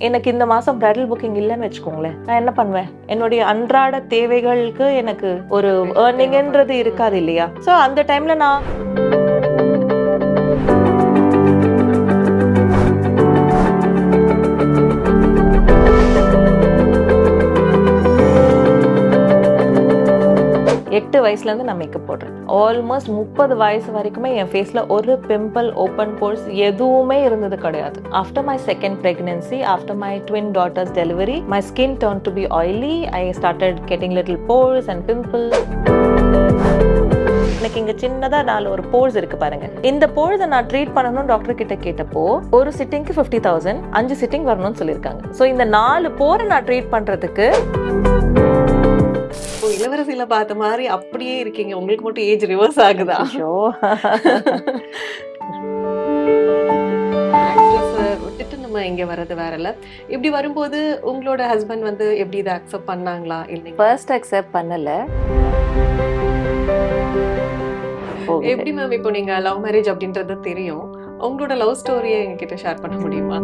எனக்கு இந்த மாசம் பிரைடல் புக்கிங் இல்லைன்னு வச்சுக்கோங்களேன், நான் என்ன பண்ணுவேன்? என்னுடைய அன்றாட தேவைகளுக்கு எனக்கு ஒரு ஏர்னிங்ன்றது இருக்காது இல்லையா? ஸோ அந்த டைம்ல நான் 8 வயசுலேருந்து நான் மேக்கப் போடுறேன். ஆல்மோஸ்ட் 30 வயசு வரைக்குமே என் ஃபேஸில் ஒரு பிம்பிள், ஓப்பன் போர்ஸ் எதுவுமே இருந்தது கிடையாது. After my second pregnancy, after my twin daughters delivery, my skin turn to be oily. I started getting little pores and pimples. எனக்கு இங்க சின்னதா 4 ஒரு போர்ஸ் இருக்கு பாருங்க. இந்த போர்ஸை நான் ட்ரீட் பண்ணணும் டாக்டர் கிட்ட கேட்டப்போ ஒரு சிட்டிங்க்கு 50,000, 5 சிட்டிங் வரணும்னு சொல்லியிருக்காங்க. ஸோ இந்த 4 போரை நான் ட்ரீட் பண்றதுக்கு இளவரசியில பார்த்த மாதிரி அப்படியே இருக்கீங்க. உங்களுக்கு மட்டும் ஏஜ் ரிவர்ஸ் ஆகுதா? விட்டுட்டு நம்ம இங்க வர்றது வேற இல்ல. இப்படி வரும்போது உங்களோட ஹஸ்பண்ட் வந்து எப்படி இதை அக்செப்ட் பண்ணாங்களா? இல்லை ஃபர்ஸ்ட் அக்செப்ட் பண்ணல. எப்படி மேம் இப்போ நீங்க லவ் மேரேஜ் அப்படின்றது தெரியும், உங்களோட லவ் ஸ்டோரியை எங்ககிட்ட ஷேர் பண்ண முடியுமா?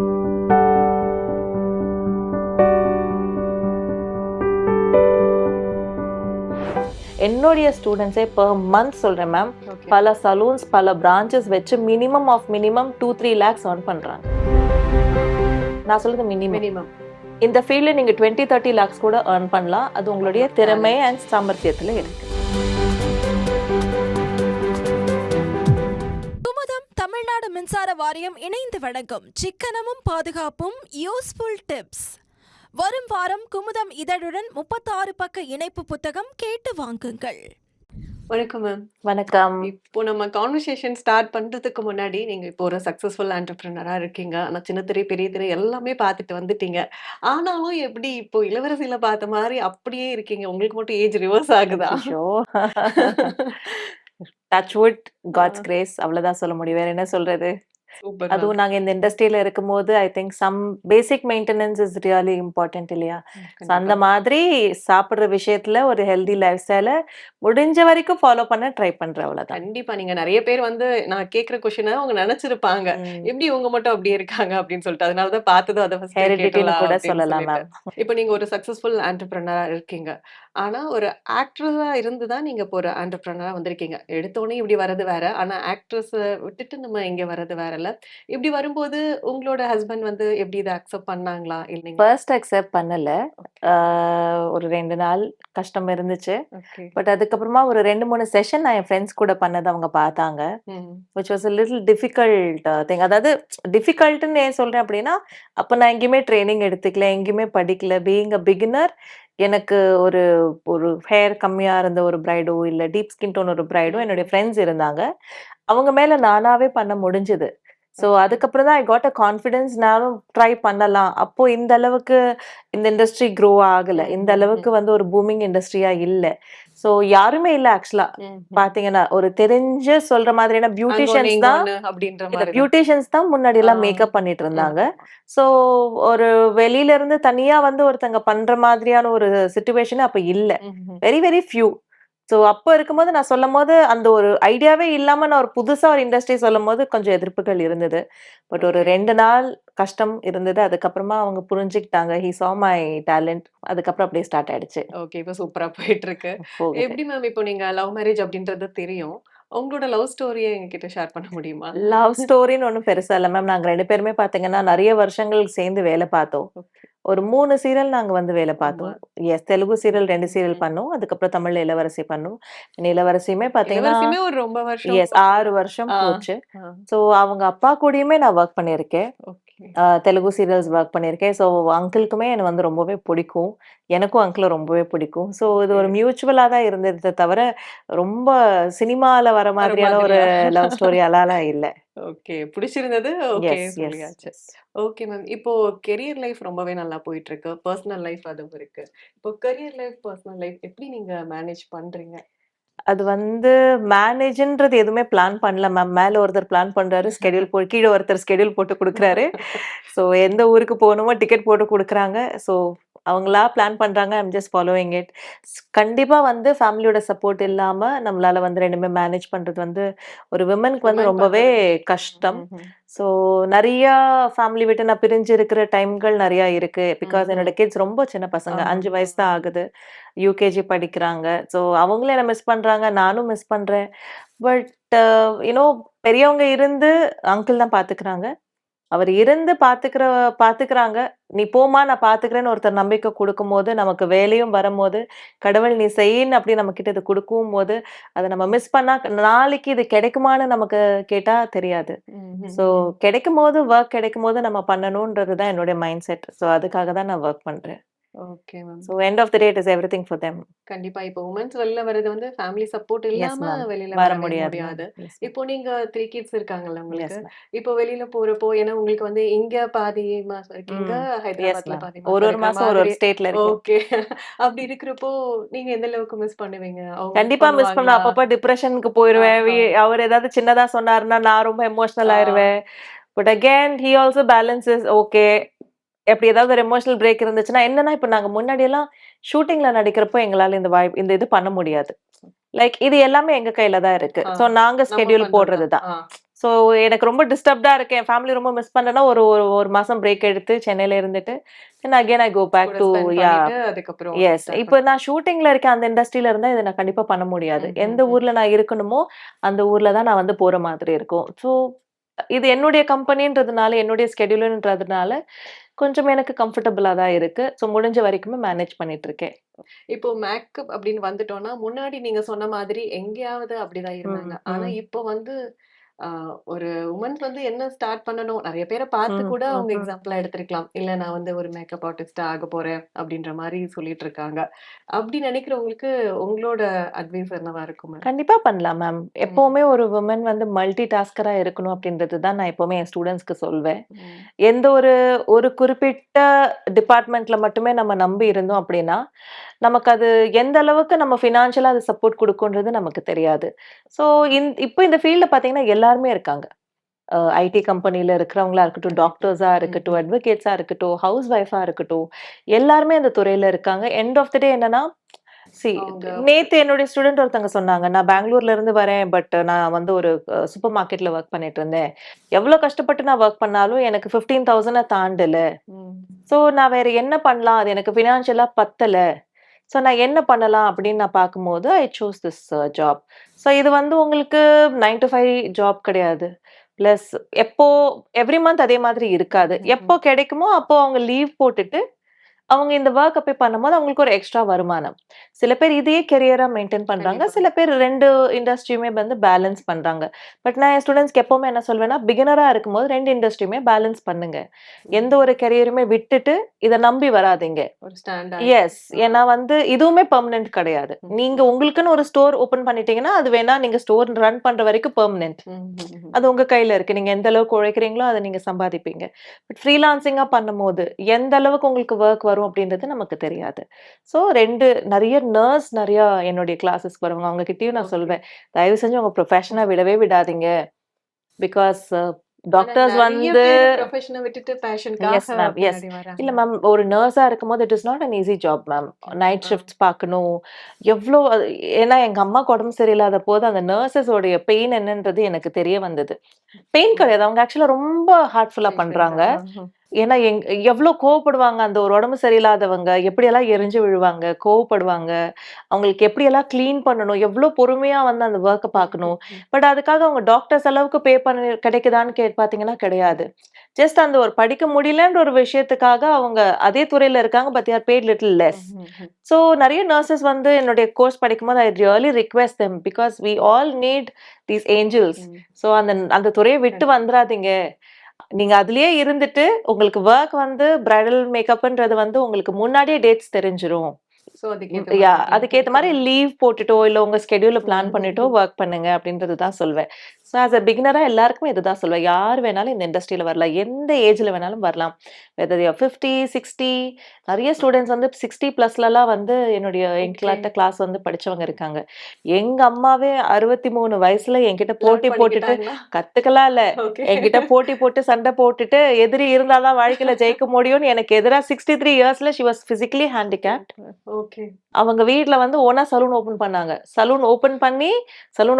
என்னுடைய ஸ்டூடெண்ட்ஸே பெர் மந்த் சொல்றேன் மேம், பல சலூன்ஸ், பல பிரான்ச்சஸ் வச்சு minimum of minimum 2-3 lakhs earn பண்றாங்க. நான் சொல்றது மினிமம். இந்த ஃபீல்ட்ல நீங்க 20-30 lakhs கூட earn பண்ணலாம். அது உங்களுடைய திறமை அண்ட் சாமர்த்தியத்துல இருக்கு. குமுதம் தமிழ்நாடு மின்சார வாரியம் இணைந்து வழங்கும் சிக்கனமும் பாதுகாப்பும் யூஸ்ஃபுல் டிப்ஸ். வரும் வாரம் குமுதம் இதழுடன் 36 பக்க இணைப்பு புத்தகம் கேட்டு வாங்குங்கள். வணக்கம் மேம். வணக்கம். இப்போ நம்ம கான்வர்சேஷன் ஸ்டார்ட் பண்றதுக்கு முன்னாடி நீங்க இப்போ ஒரு சக்சஸ்ஃபுல் ஆண்டர்பிரினரா இருக்கீங்க. ஆனா சின்ன திரை பெரிய திரை எல்லாமே பார்த்துட்டு வந்துட்டீங்க. ஆனாலும் எப்படி இப்போ இளவரசியில பார்த்த மாதிரி அப்படியே இருக்கீங்க? உங்களுக்கு மட்டும் ஏஜ் ரிவர்ஸ் ஆகுதா? டச் வுட், காட்ஸ் கிரேஸ், அவ்வளவுதான் சொல்ல முடியும். வேற என்ன சொல்றது? அதுவும் நாங்க இந்த இண்டஸ்ட்ரியில இருக்கும்போது I think some basic maintenance is really important இல்லையா? அந்த மாதிரி சாப்பிடுற விஷயத்துல ஒரு ஹெல்தி லைஃப் ஸ்டைலை முடிஞ்ச வரைக்கும் ஃபாலோ பண்ண ட்ரை பண்றேன். அவ்வளவுதான். கண்டிப்பா. நீங்க நிறைய பேர் வந்து நான் கேட்கிற கொஸ்டினை அவங்க நினைச்சிருப்பாங்க, எப்படி உங்க மட்டும் அப்படி இருக்காங்க அப்படின்னு சொல்லிட்டு. அதனாலதான் பார்த்ததும் அதை ஹெரிடிட்டின்னு கூட சொல்லலாம் மேம். இப்போ நீங்க ஒரு சக்சஸ்ஃபுல் ஆண்டர்பிரினரா இருக்கீங்க. ஆனா ஒரு ஆக்ட்ரஸா இருந்துதான் நீங்க இப்போ ஒரு ஆண்டர்பிரினரா வந்திருக்கீங்க. எடுத்தோடனே இப்படி வர்றது வேற, ஆனா ஆக்ட்ரஸ் விட்டுட்டு நம்ம இங்க வர்றது வேற இல்ல. இப்படி வரும்போது உங்களோட ஹஸ்பண்ட் வந்து எப்படி இதை அக்செப்ட் பண்ணாங்களா? இல்லைங்க ஃபர்ஸ்ட் அக்செப்ட் பண்ணல. ஒரு 2 நாள் கஷ்டம் இருந்துச்சு. பட் அதுக்கப்புறமா ஒரு 2-3 செஷன் நான் என் ஃப்ரெண்ட்ஸ் கூட பண்ணதை அவங்க பார்த்தாங்க. which was a little difficult thing. அதாவது டிஃபிகல்ட்னு ஏன் சொல்றேன் அப்படின்னா, அப்ப நான் எங்கேயுமே ட்ரைனிங் எடுத்துக்கல, எங்கேயுமே படிக்கல. பீயிங் அ பிகினர், எனக்கு ஒரு ஒரு ஹேர் கம்மியா இருந்த ஒரு பிரைடோ இல்ல டீப் ஸ்கின் டோன் ஒரு பிரைடோ என்னுடைய ஃப்ரெண்ட்ஸ் இருந்தாங்க. அவங்க மேல நானாவே பண்ண முடிஞ்சது. ஸோ அதுக்கப்புறம் தான் ஐ காட் அ கான்ஃபிடன்ஸ், நானும் ட்ரை பண்ணலாம். அப்போ இந்த அளவுக்கு இந்த இண்டஸ்ட்ரி க்ரோ ஆகல, இந்த அளவுக்கு வந்து ஒரு பூமிங் இண்டஸ்ட்ரியா இல்ல. ஸோ யாருமே இல்ல ஆக்சுவலா பாத்தீங்கன்னா. ஒரு தெரிஞ்ச சொல்ற மாதிரியான பியூட்டிஷியன்ஸ் தான், பியூட்டிஷியன்ஸ் தான் முன்னாடி எல்லாம் மேக்கப் பண்ணிட்டு இருந்தாங்க. ஸோ ஒரு வெளியில இருந்து தனியா வந்து ஒருத்தங்க பண்ற மாதிரியான ஒரு சிச்சுவேஷன் அப்ப இல்ல. Very very few. ஸோ அப்போ இருக்கும்போது நான் சொல்லும் போது அந்த ஒரு ஐடியாவே இல்லாம நான் ஒரு புதுசா ஒரு இண்டஸ்ட்ரி சொல்லும் போது கொஞ்சம் எதிர்ப்புகள் இருந்தது. பட் ஒரு 2 நாள் கஷ்டம் இருந்தது. அதுக்கப்புறமா அவங்க புரிஞ்சுக்கிட்டாங்க. He saw my talent. அதுக்கப்புறம் அப்படியே ஸ்டார்ட் ஆயிடுச்சு. ஓகே, இப்போ சூப்பரா போயிட்டு இருக்கு. எப்படி மேம் இப்போ நீங்க லவ் மேரேஜ் அப்படின்றது தெரியும், உங்களோட லவ் ஸ்டோரியை எங்ககிட்ட ஷேர் பண்ண முடியுமா? லவ் ஸ்டோரின்னு ஒன்றும் பெருசா இல்லை மேம். நாங்க 2 பேருமே பாத்தீங்கன்னா நிறைய வருஷங்கள் சேர்ந்து வேலை பார்த்தோம். ஒரு 3 சீரியல் நாங்க வந்து வேலை பார்த்தோம். எஸ், தெலுங்கு சீரியல் 2 சீரியல் பண்ணோம். அதுக்கப்புறம் தமிழ்ல இளவரசி பண்ணோம். இளவரசியுமே பாத்தீங்கன்னா ஒரு ரொம்ப வருஷம், எஸ் 6 வருஷம் போச்சு. ஸோ அவங்க அப்பா கூடயுமே நான் ஒர்க் பண்ணியிருக்கேன். தெலுங்கு சீரியல்ஸ் ஒர்க் பண்ணியிருக்கேன். ஸோ அங்கிளுக்குமே எனக்கு வந்து ரொம்பவே பிடிக்கும், எனக்கும் அங்கிளை ரொம்பவே பிடிக்கும். ஸோ இது ஒரு மியூச்சுவலா தான் இருந்ததை தவிர ரொம்ப சினிமால வர மாதிரியான ஒரு லவ் ஸ்டோரி அலாலாம் இல்லை. ஓகே, பிடிச்சிருந்தது. ஓகே சொல்லியாச்சு. ஓகே மேம், இப்போ கெரியர் லைஃப் ரொம்பவே நல்லா போயிட்டு இருக்கு, பர்சனல் லைஃப் அதுவும் இருக்கு. இப்போ கெரியர் லைஃப், பர்சனல் லைஃப் எப்படி நீங்க மேனேஜ் பண்றீங்க? அது வந்து மேனேஜ்ன்றது எதுவுமே பிளான் பண்ணல மேம். மேல ஒருத்தர் பிளான் பண்றாரு, ஸ்கெடியூல் கீழே ஒருத்தர் ஸ்கெடியூல் போட்டு கொடுக்குறாரு. ஸோ எந்த ஊருக்கு போகணுமோ டிக்கெட் போட்டு கொடுக்குறாங்க. ஸோ அவங்களா பிளான் பண்றாங்க. I'm just following it. கண்டிப்பா வந்து ஃபேமிலியோட சப்போர்ட் இல்லாம நம்மளால வந்து 2மே மேனேஜ் பண்றது வந்து ஒரு விமனுக்கு வந்து உமன் ரொம்பவே பண்றது கஷ்டம். ஸோ நெறையா ஃபேமிலி விட்டு நான் பிரிஞ்சு இருக்கிற டைம்கள் நெறையா இருக்கு. பிகாஸ் என்னோட கிட்ஸ் ரொம்ப சின்ன பசங்க. 5 வயசு தான் ஆகுது. யூகேஜி படிக்கிறாங்க. ஸோ அவங்களும் என்ன மிஸ் பண்றாங்க. நானும் மிஸ் பண்றேன். பட் யூனோ பெரியவங்க இருந்து அங்கிள் தான் பாத்துக்கிறாங்க. அவர் இருந்து பாத்துக்கிறாங்க. "நீ போம்மா நான் பாத்துக்கிறேன்னு" ஒருத்தர் நம்பிக்கை குடுக்கும்போது, நமக்கு வேலையும் வரும்போது, கடவுள் நீ செய்ன்னு அப்படி நம்மகிட்ட இத குடுக்கும்போது, அத நம்ம மிஸ் பண்ணா நாளைக்கு இது கிடைக்குமான்னு நமக்கு கேட்டா தெரியாது. ஸோ கிடைக்கும்போது கிடைக்கும்போது நம்ம பண்ணணுன்றது தான் என்னுடைய மைண்ட் செட். ஸோ அதுக்காக தான் நான் வொர்க் பண்றேன். Okay ma'am. So end of the day it is everything for them. கண்டிப்பா. இப்போ உமன்ஸ் வெளில வர்றது வந்து ஃபேமிலி சப்போர்ட் எஸ் இல்லாம மேம். வெளில வர வரவே முடியாது மேம். முடியாது. Yes ma'am. இப்போ நீங்க 3 கிட்ஸ் இருக்காங்கல்ல உங்களுக்கு. Yes ma'am. இப்போ வெளில போறப்போ ஏன்னா உங்களுக்கு வந்து இங்க பாதி மாசம் இருக்கீங்க, எஸ் ஹைதராபாத்ல மேம். பாதி ஒரு மாசம் ஒரு இருக்கிற மாசம் ஒரு மாதிரி. ஒரு ஸ்டேட்ல இருக்கேன். ஓகே. அப்படி இருக்கிறப்போ நீங்க எந்த அளவுக்கு மிஸ் பண்ணுவீங்க? அவங்க மிஸ் கண்டிப்பா மிஸ் பண்ணுவேன். பண்ணுவாங்களா? அப்பப்ப டிப்ரஷனுக்கு போயிருவேன். ஆஹா. அவர் ஏதாவது சின்னதா சொன்னாருன்னா, நான் ரொம்ப எமோஷனல் ஆ. ஆயிருவேன். But again he also balances okay. எப்படி ஏதாவது ஒரு எமோஷனல் பிரேக் இருந்துச்சுன்னா, என்னன்னா இப்ப நாங்க முன்னாடியெல்லாம் ஷூட்டிங்ல நடிக்கிறப்போ எங்களால இந்த இது பண்ண முடியாது. லைக் இது எல்லாமே எங்க கையில தான் இருக்கு. ஆ. ஸோ நாங்க நம்ம ஸ்கெட்யூல் பண்றது போடுறது தான். தான். ஸோ எனக்கு ரொம்ப டிஸ்டர்ப்டா இருக்கு. என் ஃபேமிலி ரொம்ப மிஸ் பண்றேன்னா, ஒரு ஒரு 1 மாசம் பிரேக் எடுத்து சென்னையில இருந்துட்டு, then again I go back கூட டூ ஸ்பெண்ட் யா பண்ணிட்டு அதுக்கப்புறம் எஸ். ஸ்டார்ட் இப்ப நான் ஷூட்டிங்ல இருக்கேன். அந்த இண்டஸ்ட்ரியில இருந்தா இத நான் கண்டிப்பா பண்ண முடியாது. எந்த ஊர்ல நான் இருக்கணுமோ, அந்த ஊர்ல தான் நான் வந்து போற மாதிரி இருக்கும். ஸோ இது என்னுடைய கம்பெனின்றதுனால, என்னுடைய ஸ்கெட்யூல்ன்றதுனால கொஞ்சம் எனக்கு கம்ஃபர்டபுளா தான் இருக்கு. ஸோ முடிஞ்ச வரைக்குமே மேனேஜ் பண்ணிட்டு இருக்கேன். இப்போ மேக்கப் அப்படின்னு வந்துட்டோம்னா, முன்னாடி நீங்க சொன்ன மாதிரி எங்கேயாவது அப்படிதான் இருந்தாங்க. ம், ஆனா ம். இப்போ வந்து அ ஒரு வுமன்ஸ் வந்து என்ன ஸ்டார்ட் பண்ணணும்? நெறைய பேர பார்த்து ம், கூட அவங்க ம்ஹ்ம். எக்ஸாம்பிளா எடுத்திருக்கலாம். இல்ல நான் வந்து ஒரு மேக்கப் ஆர்டிஸ்ட்டா ஆகப்போறேன் அப்படின்ற மாரி சொல்லிட்டு இருக்காங்க. அப்படி நினைக்கிறவங்களுக்கு உங்களோட அட்வைஸ் என்னவா இருக்கும் மேம்? கண்டிப்பா பண்ணலாம் மேம். ம். எப்பவுமே ஒரு வுமன் வந்து மல்டி டாஸ்கரா இருக்கணும் அப்படின்றது தான் நான் எப்பவுமே என் ஸ்டூடண்ட்ஸ்க்கு சொல்வேன். ம். எந்த ஒரு ஒரு குறிப்பிட்ட டிபார்ட்மெண்ட்ல மட்டுமே நம்ம நம்பி இருந்தோம் அப்படின்னா, நமக்கு அது எந்த அளவுக்கு நம்ம ஃபினான்ஷியலா அது சப்போர்ட் குடுக்கும்ன்றது நமக்கு தெரியாது. ஸோ இப்போ இந்த ஃபீல்ட்ல பார்த்தீங்கன்னா எல்லாருமே இருக்காங்க. ஐடி கம்பெனில இருக்கிறவங்களா இருக்கட்டும், கண்டிப்பா. டாக்டர்ஸா இருக்கட்டும், அட்வொகேட்ஸா இருக்கட்டும், ஹவுஸ் ஒய்ஃபா இருக்கட்டும், எல்லாருமே அந்த துறையில இருக்காங்க. எண்ட் ஆஃப் தி டே என்னன்னா, சி அவங்க நேத்து என்னுடைய ஸ்டூடண்ட் ஒருத்தவங்க சொன்னாங்க. நான் பெங்களூர்ல இருந்து வரேன். பட் நான் வந்து ஒரு சூப்பர் மார்க்கெட்ல வொர்க் பண்ணிட்டு இருந்தேன். எவ்ளோ கஷ்டப்பட்டு நான் வொர்க் பண்ணாலும் எனக்கு 15,000 தாண்டல. ம். ஸோ நான் வேற என்ன பண்ணலாம்? அது எனக்கு ஃபினான்ஷியலா பத்தல. ஸோ நான் என்ன பண்ணலாம் அப்படின்னு நான் பார்க்கும்போது, I choose this job. So இது வந்து உங்களுக்கு 9 to 5 ஜாப் கிடையாது. பிளஸ் எப்போ எவ்ரி மந்த் அதே மாதிரி இருக்காது. எப்போ கிடைக்குமோ அப்போ அவங்க லீவ் போட்டுட்டு அவங்க இந்த வொர்க்க போய் பண்ணும்போது அவங்களுக்கு ஒரு எக்ஸ்ட்ரா வருமானம். சில பேர் இதையே கெரியரா மெயின்டெயின் பண்றாங்க. கண்டிப்பா. சில பேர் 2 இண்டஸ்ட்ரியுமே வந்து பேலன்ஸ் பண்றாங்க. பட் நான் என் ஸ்டூடண்ட்ஸ்க்கு எப்பவுமே என்ன சொல்வேன்னா, பிகினரா இருக்கும்போது 2 இண்டஸ்ட்ரியுமே பேலன்ஸ் பண்ணுங்க. எந்த ம். ஒரு கெரியருமே விட்டுட்டு இத நம்பி வராதீங்க. ஒரு ஸ்டாண்ட் எஸ். ஏன்னா வந்து இதுவுமே பெர்மனன்ட் கிடையாது. ம். நீங்க உங்களுக்குன்னு ஒரு ஸ்டோர் ஓப்பன் பண்ணிட்டீங்கன்னா, அது வேணா நீங்க ஸ்டோர் ரன் பண்ற வரைக்கும் பெர்மனன்ட். அது உங்க கையில இருக்கு. நீங்க எந்த அளவுக்கு உழைக்கிறீங்களோ, அத நீங்க சம்பாதிப்பீங்க. பட் ஃப்ரீலான்சிங்கா பண்ணும்போது, எந்த அளவுக்கு உங்களுக்கு வொர்க் வரும் அப்படின்றது நமக்கு தெரியாது. ஸோ 2 நெறைய என்னுடைய கிளாஸஸ்க்கு வருவாங்க. அவங்க கிட்டயும் நான் ஓகே. சொல்வேன். தயவு செஞ்சு உங்க ப்ரொஃபஷன விடவே விடாதீங்க. பிகாஸ் ஆனா டாக்டர்ஸ் நெறைய வந்து பேரு ப்ரொஃபஷன விட்டுட்டு எஸ் பேஷன்க்காக மேம். எஸ். பின்னாடி இல்ல வராங்க. மேம் ஒரு நர்ஸா இருக்கும்போது it is not an easy job ma'am. Okay. Night shifts பார்க்கணும். எவ்ளோ ஏன்னா எங்க அம்மாக்கு உடம்பு சரியில்லாத போது அந்த நர்ஸஸ் உடைய பெயின் என்னன்றது எனக்கு தெரிய வந்தது. பெயின் கிடையாது. அவங்க ஆக்சுவலா ரொம்ப ஹார்ட்ஃபுல்லா பண்றாங்க. ஏன்னா எவ்ளோ கோவப்படுவாங்க அந்த ஒரு உடம்பு சரியில்லாதவங்க. எப்படியெல்லாம் எரிஞ்சு விழுவாங்க, கோவப்படுவாங்க. அவங்களுக்கு எப்படியெல்லாம் கிளீன் பண்ணணும், எவ்ளோ பொறுமையா வந்து அந்த வொர்க்க பார்க்கணும். பட் அதுக்காக அவங்க டாக்டர்ஸ் அளவுக்கு பே பண்ணி கிடைக்குதான்னு பார்த்தீங்கன்னா கிடையாது. ஜஸ்ட் அந்த ஒரு படிக்க முடியலன்ற ஒரு விஷயத்துக்காக அவங்க அதே துறையில இருக்காங்க. But they are paid little less. So நெறைய நர்சஸ் வந்து என்னுடைய கோர்ஸ் படிக்கும்போது I really request them because we all need these angels. So அந்த அந்த துறைய விட்டு வந்துராதீங்க. நீங்க அதிலேயே இருந்துட்டு உங்களுக்கு வொர்க் வந்து பிரைடல் மேக்கப்ன்றது வந்து உங்களுக்கு முன்னாடியே டேட்ஸ் தெரிஞ்சிரும். ஸோ சோ அதுக்கேத்த மாதிரி அதுக்கேத்த மாதிரி லீவ் போட்டுட்டோ இல்ல உங்க ஸ்கெடியூல பிளான் பண்ணிட்டோ ஒர்க் பண்ணுங்க அப்படின்றது தான் சொல்வேன். ஸோ ஆஸ் அ பிகினரா எல்லாருக்குமே இதுதான் சொல்வேன். யார் வேணாலும் இந்த இண்டஸ்ட்ரியில வரலாம். எந்த ஏஜ்ல வேணாலும் வரலாம். வெதர் யூ 50, 60 நிறைய ஸ்டூடெண்ட்ஸ் வந்து 60 பிளஸ்லலாம் வந்து என்னுடைய எங்க கிளாஸ் வந்து படிச்சவங்க இருக்காங்க. எங்க அம்மாவே 63 வயசுல என்கிட்ட போட்டி போட்டுட்டு கத்துக்கலாம் இல்ல என்கிட்ட போட்டி போட்டு சண்டை போட்டுட்டு எதிரி இருந்தாதான் வாழ்க்கையில ஜெயிக்க முடியும்னு எனக்கு எதிரா 63 இயர்ஸ்ல she was physically handicapped. Okay. அவங்க வீட்ல வந்து ஓனா சலூன் ஓபன் பண்ணாங்க. சலூன்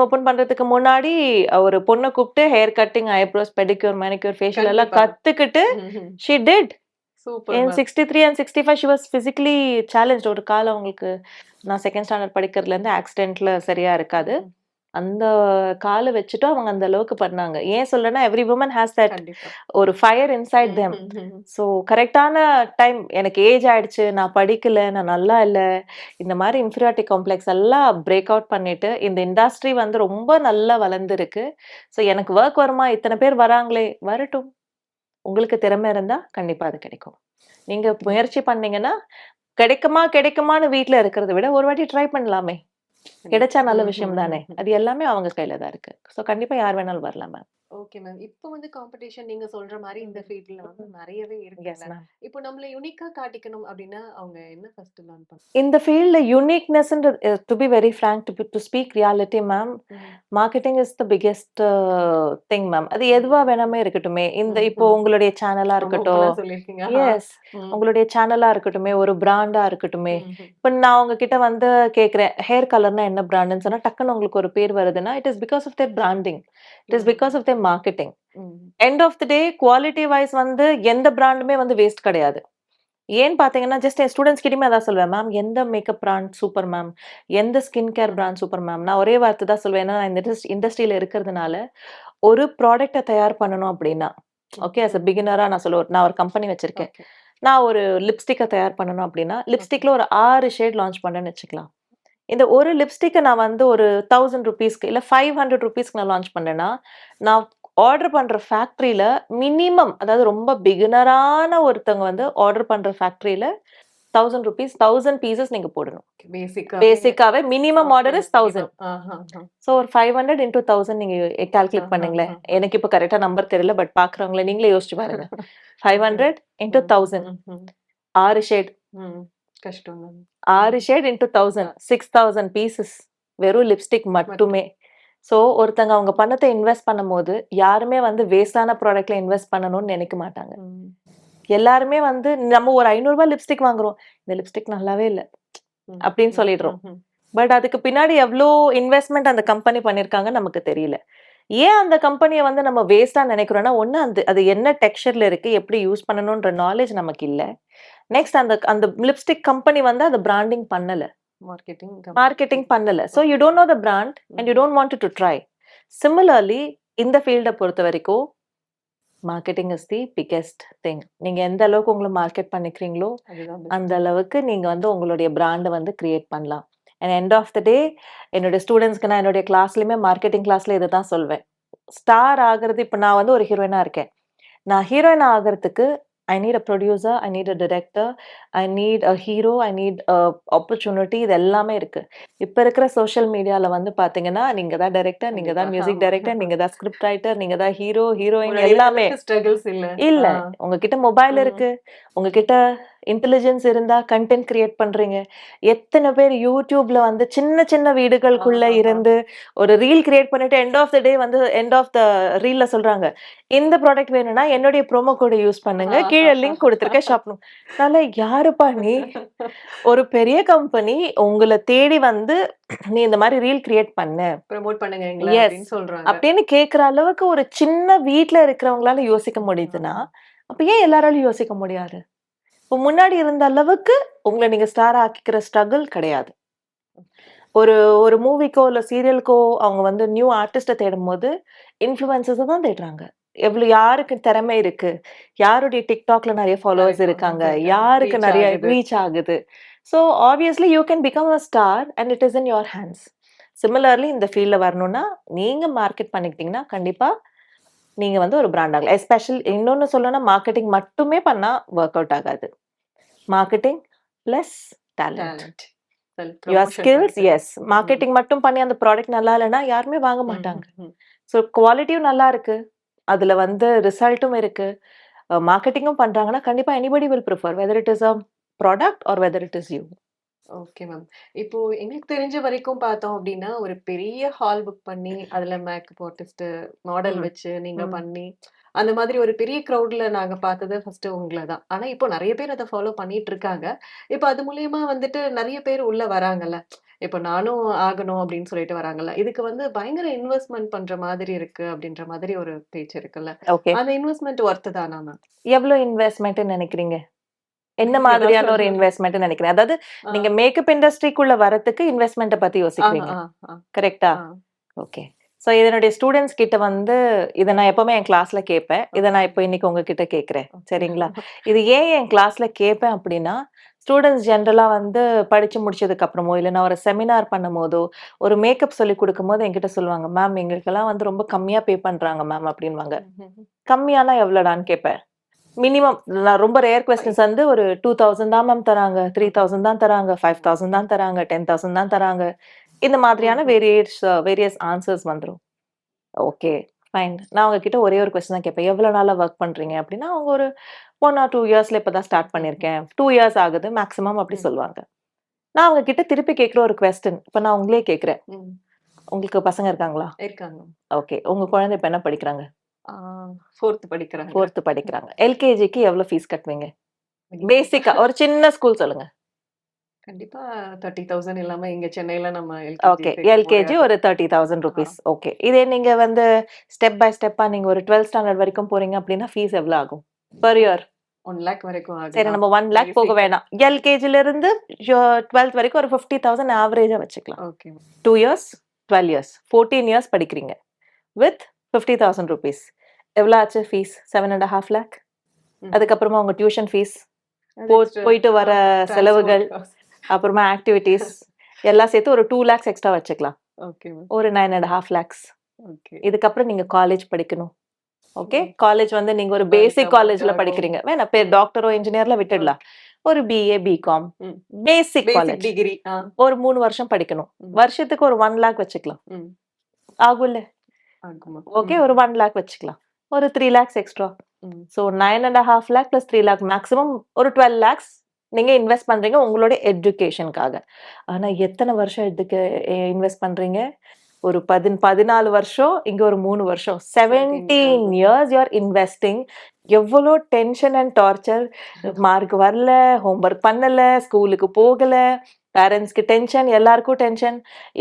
ஓபன் பண்றதுக்கு முன்னாடி ஒரு பொண்ண கூப்பிட்டு hair cutting, eyebrows, pedicure, manicure, facial எல்லாம் கத்துக்கிட்டு she did. Super In ma'am. 63 and 65 she was physically challenged. ஒரு காலம் அவங்களுக்கு நான் செகண்ட் ஸ்டாண்டர்ட் படிக்கிறதுல இருந்து ஆக்சிடென்ட்ல சரியா இருக்காது. அந்த கால வச்சுட்டு அவங்க அந்த அளவுக்கு பண்ணாங்க. ஏன் சொல்றேன்னா எவ்ரி woman has that கண்டிப்பா. ஒரு ஃபயர் இன்சைட் them. ஸோ கரெக்டான டைம் எனக்கு ஏஜ் ஆயிடுச்சு, நான் படிக்கல, நான் நல்லா இல்ல, இந்த மாதிரி இன்ஃபீரியாரிட்டி காம்ப்ளெக்ஸ் எல்லாம் பிரேக் அவுட் பண்ணிட்டு இந்த இண்டஸ்ட்ரி வந்து ரொம்ப நல்லா வளர்ந்துருக்கு. ஸோ எனக்கு ஒர்க் வருமா, இத்தனை பேர் வராங்களே, வரட்டும். உங்களுக்கு திறமை இருந்தா கண்டிப்பா அது கிடைக்கும். நீங்க முயற்சி பண்ணீங்கன்னா கிடைக்குமான்னு வீட்ல இருக்கிறத விட ஒரு வாட்டி ட்ரை பண்ணலாமே. கிடைச்சா நல்ல விஷயம் தானே. அது எல்லாமே அவங்க கையில தான் இருக்கு. சோ கண்டிப்பா யார் வேணாலும் வரலாம் மேம். Okay ma'am. இப்போ வந்து காம்படிஷன் நீங்க சொல்ற மாதிரி இந்த ஃபீல்ட்ல வந்து நிறையவே எஸ் இருக்குல்ல. மேம். இப்போ நம்மள யூனிக்கா காட்டிக்கணும் அப்படின்னா அவங்க என்ன ஃபர்ஸ்ட் லேர்ன் பண்ணணும்? இந்த ஃபீல்ட்ல யூனிக்னஸ்ன்றது to be very frank to speak reality ma'am, marketing is the biggest thing ma'am. அது எதுவா வேணாமே இருக்கட்டுமே. இந்த இப்போ உங்களுடைய சேனலா இருக்கட்டும், சொல்லிருக்கீங்க. எஸ் உங்களுடைய சேனலா இருக்கட்டுமே, ஒரு பிராண்டா இருக்கட்டுமே. இப்ப நான் உங்ககிட்ட வந்து கேக்குறேன் ஹேர் கலர்னா என்ன பிராண்டுன்னு சொன்னா டக்குன்னு உங்களுக்கு ஒரு பேர் வருதுன்னா it is because of their branding, it is because of their marketing. End of the day quality wise வந்து எந்த பிராண்டுமே வந்து வேஸ்ட் கிடையாது. ஏன்னு பாத்தீங்கன்னா ஜஸ்ட் என் ஸ்டூடெண்ட்ஸ் கிட்டயுமே அதான் சொல்வேன், மேம் எந்த மேக்கப் பிராண்ட் சூப்பர் மேம், எந்த skin care brand super ma'am. நான் ஒரே வார்த்தை தான் சொல்வேன், ஏன்னா இந்த இண்டஸ்ட்ரியில இருக்கிறதுனால ஒரு ப்ராடக்ட்டை தயார் பண்ணணும் அப்படின்னா, ஓகே அஸ் அ பிகினரா நான் சொல்லுவேன், நான் ஒரு கம்பெனி வச்சிருக்கேன், நான் ஒரு லிப்ஸ்டிக்கை தயார் பண்ணணும் அப்படின்னா லிப்ஸ்டிக்ல ஒரு 6 ஷேட் லான்ச் பண்ணேன்னு வச்சுக்கலாம். இந்த ஒரு லிப்ஸ்டிக்கை நான் வந்து ஒரு 1000 ருபீஸ்க்கு இல்லை 500 ருபீஸ்க்கு நான் லான்ச் பண்ணேன்னா, நான் ஆர்டர் பண்ற ஃபேக்டரியில மினிமம், அதாவது ரொம்ப பிகினரான ஒருத்தவங்க வந்து ஆர்டர் பண்ற ஃபேக்டரியில 1000 ருபீஸ் 1000 பீசஸ் நீங்க போடணும். பேசிக்காவே மினிமம் ஆர்டர் இஸ் 1000. ஸோ ஒரு 500 into 1000 நீங்க கால்குலேட் பண்ணுங்களேன். எனக்கு இப்போ கரெக்டா நம்பர் தெரியல, பட் பாக்குறவங்களே நீங்களே யோசிச்சு பாருங்க. 500 into 1000 6 ஷேட், கஷ்டம். 6 ஷேட் into 1000 6000 பீசஸ் வெறும் லிப்ஸ்டிக் மட்டுமே. ஸோ ஒருத்தங்க அவங்க பணத்தை இன்வெஸ்ட் பண்ணும்போது யாருமே வந்து வேஸ்டான ப்ராடக்ட்ல இன்வெஸ்ட் பண்ணணும்னு நினைக்க மாட்டாங்க. எல்லாருமே வந்து நம்ம ஒரு 500 ரூபாய் லிப்ஸ்டிக் வாங்குறோம், இந்த லிப்ஸ்டிக் நல்லாவே இல்லை அப்படின்னு சொல்லிடுறோம். பட் அதுக்கு பின்னாடி எவ்வளோ இன்வெஸ்ட்மெண்ட் அந்த கம்பெனி பண்ணிருக்காங்க நமக்கு தெரியல. ஏன் அந்த கம்பெனியை வந்து நம்ம வேஸ்டா நினைக்கிறோம்னா, ஒண்ணு அது என்ன டெக்ஸ்சர்ல இருக்கு, எப்படி யூஸ் பண்ணணும்ன்ற நாலேஜ் நமக்கு இல்ல. நெக்ஸ்ட் அந்த லிப்ஸ்டிக் கம்பெனி வந்து அந்த பிராண்டிங் பண்ணல, மார்க்கெட்டிங் பண்ணல. So you don't know the brand and you don't want to try. Similarly இந்த ஃபீல்டை பொறுத்த வரைக்கும் marketing is the biggest thing. நீங்க எந்த அளவுக்கு உங்களை மார்க்கெட் பண்ணிக்கிறீங்களோ அந்த அளவுக்கு நீங்க வந்து உங்களுடைய பிராண்டை வந்து கிரியேட் பண்ணலாம். அண்ட் எண்ட் ஆஃப் த டே என்னுடைய ஸ்டூடெண்ட்ஸ்க்கு நான் என்னுடைய கிளாஸ்லயுமே மார்க்கெட்டிங் கிளாஸ்ல இதை தான் சொல்வேன். ஸ்டார் ஆகிறது, இப்போ நான் வந்து ஒரு ஹீரோயினா இருக்கேன், நான் ஹீரோயின் ஆகிறதுக்கு I need a producer, I need a director, I need a hero, I need opportunity. இது எல்லாமே இருக்கு. இப்ப இருக்கிற சோஷியல் மீடியால வந்து பாத்தீங்கன்னா நீங்க தான் டைரக்டர், நீங்க தான் மியூசிக் டைரக்டர், நீங்க தான் ஸ்கிரிப்ட் ரைட்டர், நீங்க தான் ஹீரோ ஹீரோயின் எல்லாமே இல்ல. உங்ககிட்ட மொபைல் இருக்கு, உங்ககிட்ட இன்டெலிஜென்ஸ் இருந்தா கண்டென்ட் கிரியேட் பண்றீங்க. எத்தனை பேர் யூடியூப்ல வந்து சின்ன சின்ன வீடுகளுக்குள்ள இருந்து ஒரு ரீல் கிரியேட் பண்ணிட்டு எண்ட் ஆஃப் த டே வந்து எண்ட் ஆஃப் த ரீல்ல சொல்றாங்க, இந்த ப்ராடக்ட் வேணும்னா என்னுடைய ப்ரோமோ கோட் யூஸ் பண்ணுங்க, கீழே லிங்க் கொடுத்திருக்கேன் ஷாப். அதனால யாருப்பா நீ? ஒரு பெரிய கம்பெனி உங்களை தேடி வந்து நீ இந்த மாதிரி ரீல் கிரியேட் பண்ணு, ப்ரோமோட் பண்ணுங்க அப்படின்னு கேக்குற அளவுக்கு ஒரு சின்ன வீட்ல இருக்கிறவங்களால யோசிக்க முடியுதுன்னா, அப்ப ஏன் எல்லாராலும் யோசிக்க முடியாது? இப்போ முன்னாடி இருந்த அளவுக்கு உங்களை நீங்க ஸ்டார் ஆக்கிக்கிற ஸ்ட்ரகிள் கிடையாது. ஒரு மூவிக்கோ இல்ல சீரியலுக்கோ அவங்க வந்து நியூ ஆர்டிஸ்ட தேடும் போது இன்ஃப்ளூயன்சர்ஸ் தான் தேடுறாங்க. எவ்வளவு யாருக்கு திறமை இருக்கு, யாருடைய டிக்டாக்ல நிறைய ஃபாலோவர்ஸ் இருக்காங்க, யாருக்கு நிறைய ரீச் ஆகுது. So obviously you can become a star and it is in your hands. Similarly இந்த ஃபீல்ட்ல வரணும்னா நீங்க மார்க்கெட் பண்ணிக்கிட்டீங்கன்னா கண்டிப்பா நீங்க வந்து ஒரு பிராண்ட் ஆகலாம். எஸ்பெஷல் இன்னொன்னு சொல்லணும்னா மார்க்கெட்டிங் மட்டுமே பண்ணா ஒர்க் அவுட் ஆகாது. Marketing plus talent. Your skills. Yes, marketing மட்டும் பண்ணி அந்த ப்ராடக்ட் நல்லா இல்லைன்னா யாருமே வாங்க மாட்டாங்க. ஸோ குவாலிட்டியும் நல்லா இருக்கு, அதுல வந்து ரிசல்ட்டும் இருக்கு, மார்க்கெட்டிங்கும் பண்றாங்கன்னா கண்டிப்பா anybody will prefer whether it is a product or whether it is you. Okay ma'am. இப்போ எங்களுக்கு தெரிஞ்ச வரைக்கும் பார்த்தோம் அப்படின்னா, ஒரு பெரிய ஹால் புக் பண்ணி, அதுல மேக்கப் ஆர்டிஸ்ட், மாடல் வச்சு நீங்க பண்ணி, அந்த மாதிரி ஒரு பெரிய கிரவுட்ல நாங்க பார்த்தது ஃபர்ஸ்ட் உங்கள தான். ஆனா இப்போ நெறைய பேர் அத ஃபாலோ பண்ணிட்டு இருக்காங்க. இப்போ அது மூலியமா வந்துட்டு நெறைய பேர் உள்ள வராங்கல்ல. இப்போ நானும் ஆகணும் அப்படின்னு சொல்லிட்டு வராங்கல்ல. இதுக்கு வந்து பயங்கர இன்வெஸ்ட்மென்ட் பண்ற மாதிரி இருக்கு அப்படின்ற மாதிரி ஒரு பேச்சு இருக்குல்ல. ஓகே, அந்த இன்வெஸ்ட்மென்ட் ஒர்த் தானா மேம்? எவ்வளோ இன்வெஸ்ட்மெண்ட்னு நினைக்கிறீங்க? என்ன நீங்க தான் மாதிரியான ஒரு சொல்லணும். இன்வெஸ்ட்மெண்ட் நினைக்கிறேன்? அதாவது ஆ. நீங்க மேக்கப் இண்டஸ்ட்ரிக்குள்ள வரதுக்கு இன்வெஸ்ட்மெண்ட்ட பத்தி ஆ, யோசிக்கிறீங்க, ஆ, ஆ, கரெக்ட்டா? ஆ. ஓகே. ஸோ இதனுடைய ஸ்டூடெண்ட்ஸ் கிட்ட வந்து இத நான் எப்பவுமே என் கிளாஸ்ல கேட்பேன். இத நான் இப்போ இன்னைக்கு உங்ககிட்ட கேட்கிறேன். ஓகே. சரிங்களா? இது ஏன் என் கிளாஸ்ல கேட்பேன் அப்படின்னா, ஸ்டூடெண்ட்ஸ் ஜென்ரலா வந்து படிச்சு முடிச்சதுக்கு அப்புறமோ, இல்ல நான் ஒரு செமினார் பண்ணும்போதோ, ஒரு மேக்கப் சொல்லிக் குடுக்கும்போது என்கிட்ட சொல்லுவாங்க, "மேம் எங்களுக்கெல்லாம் வந்து ரொம்ப கம்மியா பே பண்றாங்க மேம்" அப்படின்னுவாங்க. கம்மியானா எவ்வளோடான்னு கேட்பேன். மினிமம் நான் ரொம்ப ரேர் கொஸ்டின்ஸ் வந்து ஒரு 2000 தான் மேம் தராங்க, 3000 தான் தராங்க, 5000 தான் தராங்க, 10,000 தான் தராங்க. இந்த மாதிரியான வேரியஸ் ஆன்சர்ஸ் வந்துரும். Okay, fine. நான் அவங்க கிட்ட ஒரே ஒரு கொஸ்டின் தான் கேட்பேன். எவ்வளோ நாளா வொர்க் பண்றீங்க? அப்படின்னா, அவங்க ஒரு 1 ஆர் 2 இயர்ஸ்ல இப்ப தான் ஸ்டார்ட் பண்ணியிருக்கேன். 2 இயர்ஸ் ஆகுது மேக்ஸிமம் அப்படி சொல்லுவாங்க. நான் அவங்க கிட்ட திருப்பி கேட்கிற ஒரு கொஸ்டின், இப்ப நான் உங்களே கேட்கிறேன். உங்களுக்கு பசங்க இருக்காங்களா? இருக்காங்க. ஓகே. உங்க குழந்தை இப்ப என்ன படிக்கிறாங்க? 4th படிக்கிறாங்க. 4th படிக்கிறாங்க. எல்கேஜிக்கு எவ்வளோ ஃபீஸ் கட்டுவீங்க? பேசிக்கா ஒரு சின்ன ஸ்கூல் சொல்லுங்க. கண்டிப்பா 30,000 இல்லாம இங்க சென்னையில நம்ம ஓகே. எல்கேஜி சேர்க்க எல்கேஜி முடியாது. ஒரு 30,000 ரூபீஸ். ஓகே. இதே நீங்க வந்து ஸ்டெப் பை ஸ்டெப்பா நீங்க ஒரு 12th ஸ்டாண்டர்ட் வரைக்கும் போறீங்க அப்படின்னா, ஃபீஸ் எவ்வளோ ஆகும்? Per year. 1 லேக் வரைக்கும் சரி, ஆகலாம். நம்ம 1 லேக் போக பேசிக். வேணாம். எல்கேஜில இருந்து 12th வரைக்கும் ஒரு 50,000 ஆவரேஜா வச்சுக்கலாம். ஓகே. 2 இயர்ஸ், 12 இயர்ஸ், 14 இயர்ஸ் படிக்கிறீங்க. With 50,000 rupees. எவ்வளோ ஆச்சு ஃபீஸ்? 7.5 லேக். அதுக்கப்புறமா உங்க டியூஷன் ஃபீஸ், போயிட்டு வர செலவுகள், அப்புறமா ஆக்டிவிட்டீஸ் எல்லாம் சேர்த்து ஒரு 2 லேக்ஸ் எக்ஸ்ட்ரா வச்சுக்கலாம். ஓகே. ஒரு 9.5 லேக்ஸ். ஓகே. இதுக்கப்புறம் நீங்க காலேஜ் படிக்கணும். ஓகே. காலேஜ் வந்து நீங்க ஒரு பேசிக் காலேஜ்ல படிக்கிறீங்க. வேணா பேர் டாக்டரோ இன்ஜினியர்ல விட்டுடலாம். ஒரு பிஏ, பிகாம், பேசிக் காலேஜ் டிகிரி. ஒரு 3 வருஷம் படிக்கணும். வருஷத்துக்கு ஒரு 1 லேக் வச்சுக்கலாம். ஆகும்ல? ஓகே, ஒரு 1 லேக் வச்சுக்கலாம். ஒரு 3 lakhs extra. So 9.5 lakh plus 3 lakh maximum ஒரு 12 லேக்ஸ் நீங்க இன்வெஸ்ட் பண்றீங்க உங்களுடைய எஜுகேஷனுக்காக. ஆனா எத்தனை வருஷம் இதுக்கு இன்வெஸ்ட் பண்றீங்க? ஒரு 14 வருஷம், இங்க ஒரு 3 வருஷம். 17 இயர்ஸ் யூ ஆர் இன்வெஸ்டிங். எவ்வளோ டென்ஷன் அண்ட் டார்ச்சர். மார்க் வரல, ஹோம்வொர்க் பண்ணல, ஸ்கூலுக்கு போகல, பேரண்ட்ஸ்க்கு டென்ஷன், எல்லாருக்கும் டென்ஷன்.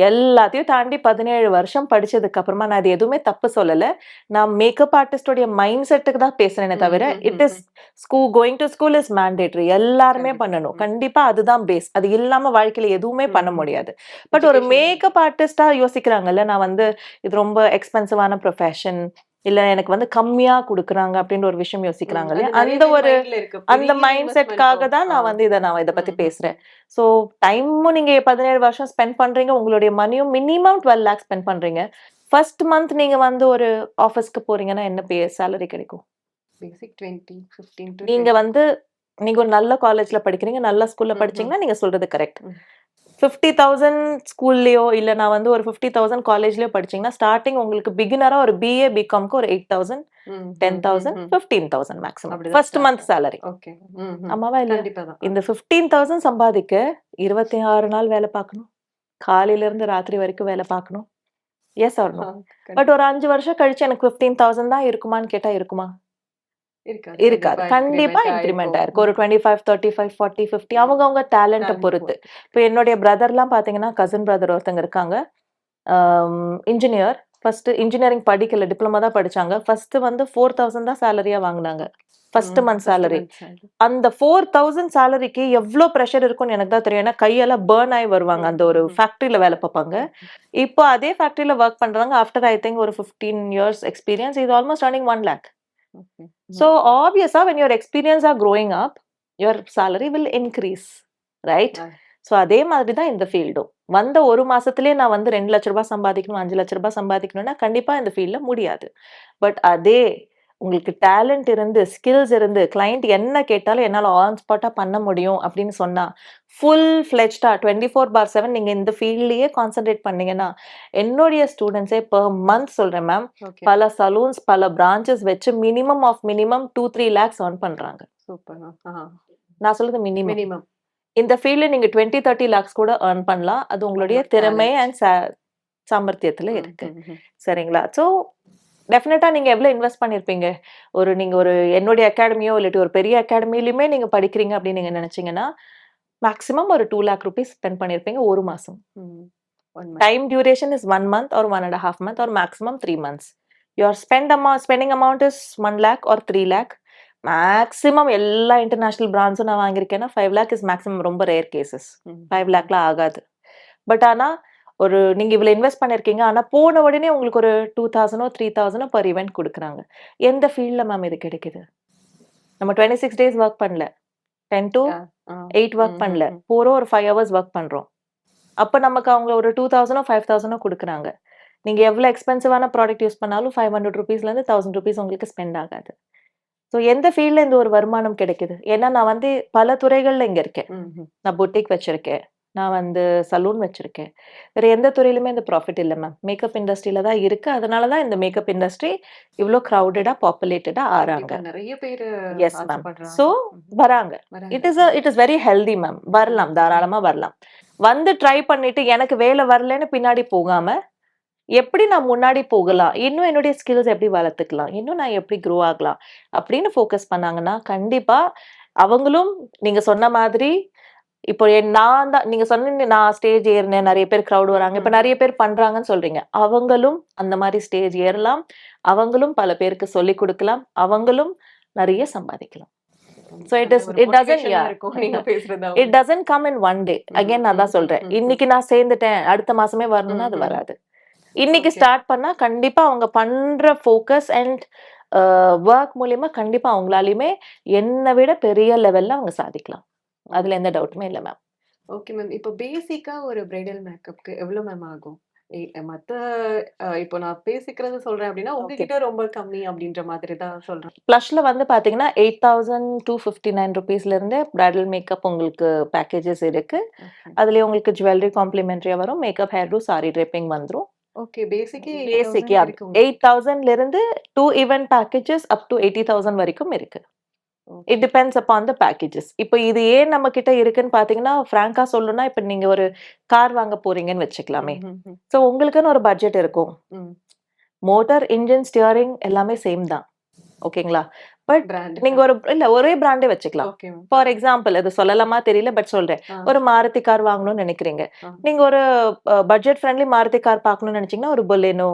எல்லாத்தையும் தாண்டி 17 வருஷம் படிச்சதுக்கு அப்புறமா நான் இது எதுவுமே தப்பு சொல்லல. நான் மேக்கப் ஆர்டிஸ்டோடைய மைண்ட் செட்டுக்கு தான் பேசுறேனே தவிர, it is going to school is mandatory. எல்லாருமே பண்ணணும். கண்டிப்பா அதுதான் பேஸ். அது இல்லாம வாழ்க்கையில எதுவுமே பண்ண முடியாது. பட் ஒரு மேக்கப் ஆர்டிஸ்டா யோசிக்கிறாங்கல்ல, நான் வந்து இது ரொம்ப எக்ஸ்பென்சிவான ப்ரொஃபஷன், இல்ல எனக்கு வந்து கம்மியா குடுக்குறாங்க அப்படின்ற ஒரு விஷயம் யோசிக்கிறாங்க இல்லையா? அந்த மைண்ட் செட்காக தான் நான் இத பத்தி பேசுறேன். ஸோ டைமும் நீங்க 17 வருஷம் ஸ்பெண்ட் பண்றீங்க. உங்களுடைய மணியும் மினிமம் 12 லேக்ஸ் ஸ்பெண்ட் பண்றீங்க. ஃபர்ஸ்ட் மந்த் நீங்க வந்து ஒரு ஆஃபீஸ்க்கு போறீங்கன்னா என்ன சேலரி கிடைக்கும்? பேசிக் 20, 15 to நீங்க வந்து நீங்க ஒரு நல்ல காலேஜ்ல படிக்கிறீங்க, நல்ல ஸ்கூல்ல படிச்சீங்கன்னா நீங்க சொல்றது கரெக்ட். 50,000 ஸ்கூல்லயோ இல்ல நான் வந்து ஒரு 50,000 காலேஜ்லயோ படிச்சீங்கன்னா ஸ்டார்டிங் உங்களுக்கு பிகினரா ஒரு பிஏ, பிகாம்க்கு ஒரு 8,000, 10,000, 15,000 மேக்ஸிமம் ஃபர்ஸ்ட் மந்த் சேலரி. ஆமாவா இல்லையா? இந்த 15,000 சம்பாதிக்க 26 நாள் வேலை பார்க்கணும். காலையில இருந்து ராத்திரி வரைக்கும் வேலை பார்க்கணும். S R no? பட் ஒரு 5 வருஷம் கழிச்சு எனக்கு 15,000 தான் இருக்குமான்னு கேட்டா இருக்குமா? இருக்காது. கண்டிப்பா இன்கிரிமெண்ட் ஆயிருக்கும். ஒரு 25, 35, 40, 50 அவங்க டேலண்ட்ட பொறுத்து. இப்போ என்னுடைய பிரதர்லாம் பாத்தீங்கன்னா, கசின் பிரதர் ஒருத்தங்க இருக்காங்க. இன்ஜினியர். ஃபர்ஸ்ட் இன்ஜினியரிங் படிக்கல, டிப்ளமா தான் படிச்சாங்க. ஃபர்ஸ்ட் வந்து 4,000 தான் சேலரியா வாங்குனாங்க. First month salary. அந்த 4,000 சேலரிக்கு எவ்ளோ பிரஷர் இருக்கும்னு எனக்கு தான் தெரியும். ஏன்னா கையெல்லாம் பர்ன் ஆகி வருவாங்க. அந்த ஒரு ஃபேக்டரியில வேலை பார்ப்பாங்க. இப்போ அதே ஃபேக்டரியில ஒர்க் பண்றாங்க. ஆஃப்டர் ஐ திங்க் ஒரு 15 years experience is almost earning 1 lakh. So obviously when your experience are growing up, your salary will increase, right? So அதே மாதிரி தான் இந்த ஃபீல்டும். வந்த ஒரு மாசத்துலயே நான் வந்து 2 லட்ச ரூபாய் சம்பாதிக்கணும், 5 லட்ச ரூபாய் சம்பாதிக்கணும்னா கண்டிப்பா இந்த ஃபீல்ட்ல முடியாது. பட் அதே உங்களுக்கு டேலண்ட் இருந்து, ஸ்கில்ஸ் இருந்து, கிளையண்ட் என்ன கேட்டாலும் என்னால ஆன் ஸ்பாட்டா பண்ண முடியும் அப்படின்னு சொன்னா, ஃபுல் ஃப்ளெஜ்டா 24/7 நீங்க இந்த ஃபீல்ட்லயே கான்சன்ட்ரேட் பண்ணீங்கன்னா, என்னுடைய ஸ்டூடண்ட்ஸே பெர் மந்த் சொல்றேன் மேம், ஓகே. பல சலூன்ஸ், பல பிரான்ச்சஸ் வச்சு minimum of minimum 2-3 lakhs earn பண்றாங்க. Super ma'am. நான் சொல்றது மினிமம். மினிமம். இந்த ஃபீல்ட்ல நீங்க 20-30 லாக்ஸ் கூட earn பண்ணலாம். அது உங்களுடைய உங்களோட திறமை talents. அண்ட் சாமர்த்தியத்துல ம், இருக்கு. ம், ம். சரிங்களா? ஸோ டெஃபினட்டா நீங்க எவ்வளோ இன்வெஸ்ட் பண்ணியிருப்பீங்க? நீங்க ஒரு என்னுடைய அகாடமியோ இல்லாட்டி ஒரு பெரிய அகாடமிலயுமே நீங்க படிக்கிறீங்க அப்படின்னு நீங்க நினைச்சீங்கன்னா, மேக்ஸிமம் ஒரு 2 லேக் ரூபீஸ் ஸ்பெண்ட் பண்ணியிருப்பீங்க 1 மாசம். ம். உண்மை. Time duration is 1 month or 1.5 month or maximum 3 months. Your spending amount is 1 lakh or 3 lakh. Maximum எல்லா இன்டர்நேஷனல் பிராண்ட்ஸும் நான் வாங்கியிருக்கேன்னா 5 லேக் இஸ் மேக்ஸிமம். ரொம்ப ரேர் கேசஸ். 5 லேக்லாம் ஆகாது. பட் ஆனா நீங்க இவ்வளோ இன்வெஸ்ட் பண்ணியிருக்கீங்க. ஆனா போன உடனே உங்களுக்கு ஒரு 2000 3000 பெர் ஈவென்ட் குடுக்குறாங்க. எந்த ஃபீல்ட்ல மேம் இது கிடைக்குது? நம்ம 26 டேஸ் வொர்க் பண்ணல. 10 to 8 வொர்க் பண்ணல. போறோம் ஒரு 5 ஹவர்ஸ் வொர்க் பண்றோம். அப்ப நமக்கு அவங்க ஒரு 2000 5000 குடுக்குறாங்க. நீங்க எவ்வளோ எக்ஸ்பென்சிவான ப்ராடக்ட் யூஸ் பண்ணாலும் 500 ரூபீஸ்லேருந்து 1000 ரூபீஸ் உங்களுக்கு ஸ்பெண்ட் ஆகாது. ஸோ எந்த ஃபீல்ட்ல இந்த ஒரு வருமானம் கிடைக்குது? ஏன்னா நான் பல துறைகள்ல இங்க இருக்கேன். நான் பொட்டிக் வச்சிருக்கேன். நான் சலூன் வச்சிருக்கேன். வேற எந்த துறையிலுமே இந்த ப்ராஃபிட் இல்ல மேம். மேக்கப் இண்டஸ்ட்ரியில தான் இருக்கு. அதனால தான் இந்த மேக்கப் இண்டஸ்ட்ரி இவ்ளோ கிரவுடடா, பாப்புலேட்டடா ஆறாங்க. கண்டிப்பா நெறைய பேரு எஸ் மேம். ஆசைப்படுறாங்க. ஸோ வராங்க. வராங்க. It is very healthy ma'am. வரலாம், தாராளமா வரலாம். ட்ரை பண்ணிட்டு எனக்கு வேலை வரலன்னு பின்னாடி போகாம, எப்படி நான் முன்னாடி போகலாம்? இன்னும் என்னுடைய ஸ்கில்ஸ் எப்படி வளர்த்துக்கலாம்? இன்னும் நான் எப்படி க்ரோ ஆகலாம்? அப்படின்னு ஃபோக்கஸ் பண்ணாங்கன்னா, கண்டிப்பா அவங்களும் நீங்க சொன்ன மாதிரி இப்போ நான் தான் நீங்க சொன்னீங்க நான் ஸ்டேஜ் ஏறினேன். நெறைய பேர் கிரவுட் வராங்க. இப்ப நெறைய பேர் பண்றாங்கன்னு சொல்றீங்க. அவங்களும் அந்த மாரி ஸ்டேஜ் ஏறலாம். அவங்களும் பல பேருக்கு சொல்லிக் குடுக்கலாம். அவங்களும் நெறைய சம்பாதிக்கலாம். So it is ஒரு it doesn't motivation-ஆ இருக்கும் நீங்க பேசுறது it doesn't come in one day. Again நான் தான் சொல்றேன். இன்னைக்கு நான் சேர்ந்துட்டேன். அடுத்த மாசமே வரணும்னா அது வராது. இன்னைக்கு Okay. ஸ்டார்ட் பண்ணா கண்டிப்பா அவங்க பண்ற ஃபோக்கஸ் அண்ட் வொர்க் மூலியமா கண்டிப்பா அவங்களாலயுமே என்ன விட பெரிய லெவல்ல அவங்க சாதிக்கலாம். அதுல எந்த டவுட்டுமே இல்ல மேம். Okay ma'am. இப்போ பேசிக்கா ஒரு பிரைடல் மேக்கப்க்கு எவ்வளோ மேம் ஆகும்? மத்த இப்போ நான் பேசிக்கிறது சொல்றேன் அப்படின்னா, ஓகே. உங்ககிட்ட ரொம்ப கம்மி அப்படின்ற மாதிரி தான் சொல்றேன். ப்ளஷ்ல பாத்தீங்கன்னா 8,259 ரூபீஸ்ல இருந்து பிரைடல் மேக்கப் உங்களுக்கு பேக்கேஜஸ் இருக்கு. ஓகே. அதுலயே உங்களுக்கு ஜுவல்லரி காம்ப்ளிமெண்டரியா வரும். Makeup, hair do, sari draping வந்துரும். ஓகே. பேசிக்கே பேசிக் 8000 இருக்கு உங்களுக்கு. 8,000ல இருந்து 2 ஈவென்ட் பேக்கேஜஸ் அப் டு 80,000 வரைக்கும் இருக்கு. It depends upon the packages. இப்போ இது ஏன் நம்ம கிட்ட இருக்குன்னு பாத்தீங்கன்னா, ஃப்ராங்கா சொல்லணும்னா, இப்ப நீங்க ஒரு கார் வாங்க போறீங்கன்னு வச்சுக்கலாமே. சோ உங்களுக்குன்னு ஒரு பட்ஜெட் இருக்கும். மோட்டார், இன்ஜின், ஸ்டியரிங் எல்லாமே சேம் தான். ஓகேங்களா? But brand. நீங்க ஒரே பிராண்டே வச்சுக்கலாம். Okay ma'am. ஃபார் எக்ஸாம்பிள் இது சொல்லலாமா தெரியல, பட் சொல்றேன். ஒரு மாருதி கார் வாங்கணும்னு நினைக்கிறீங்க. நீங்க ஒரு பட்ஜெட் ஃப்ரெண்ட்லி மாருதி கார் பார்க்கணும்னு நினைச்சீங்கன்னா, ஒரு பொலேனோ,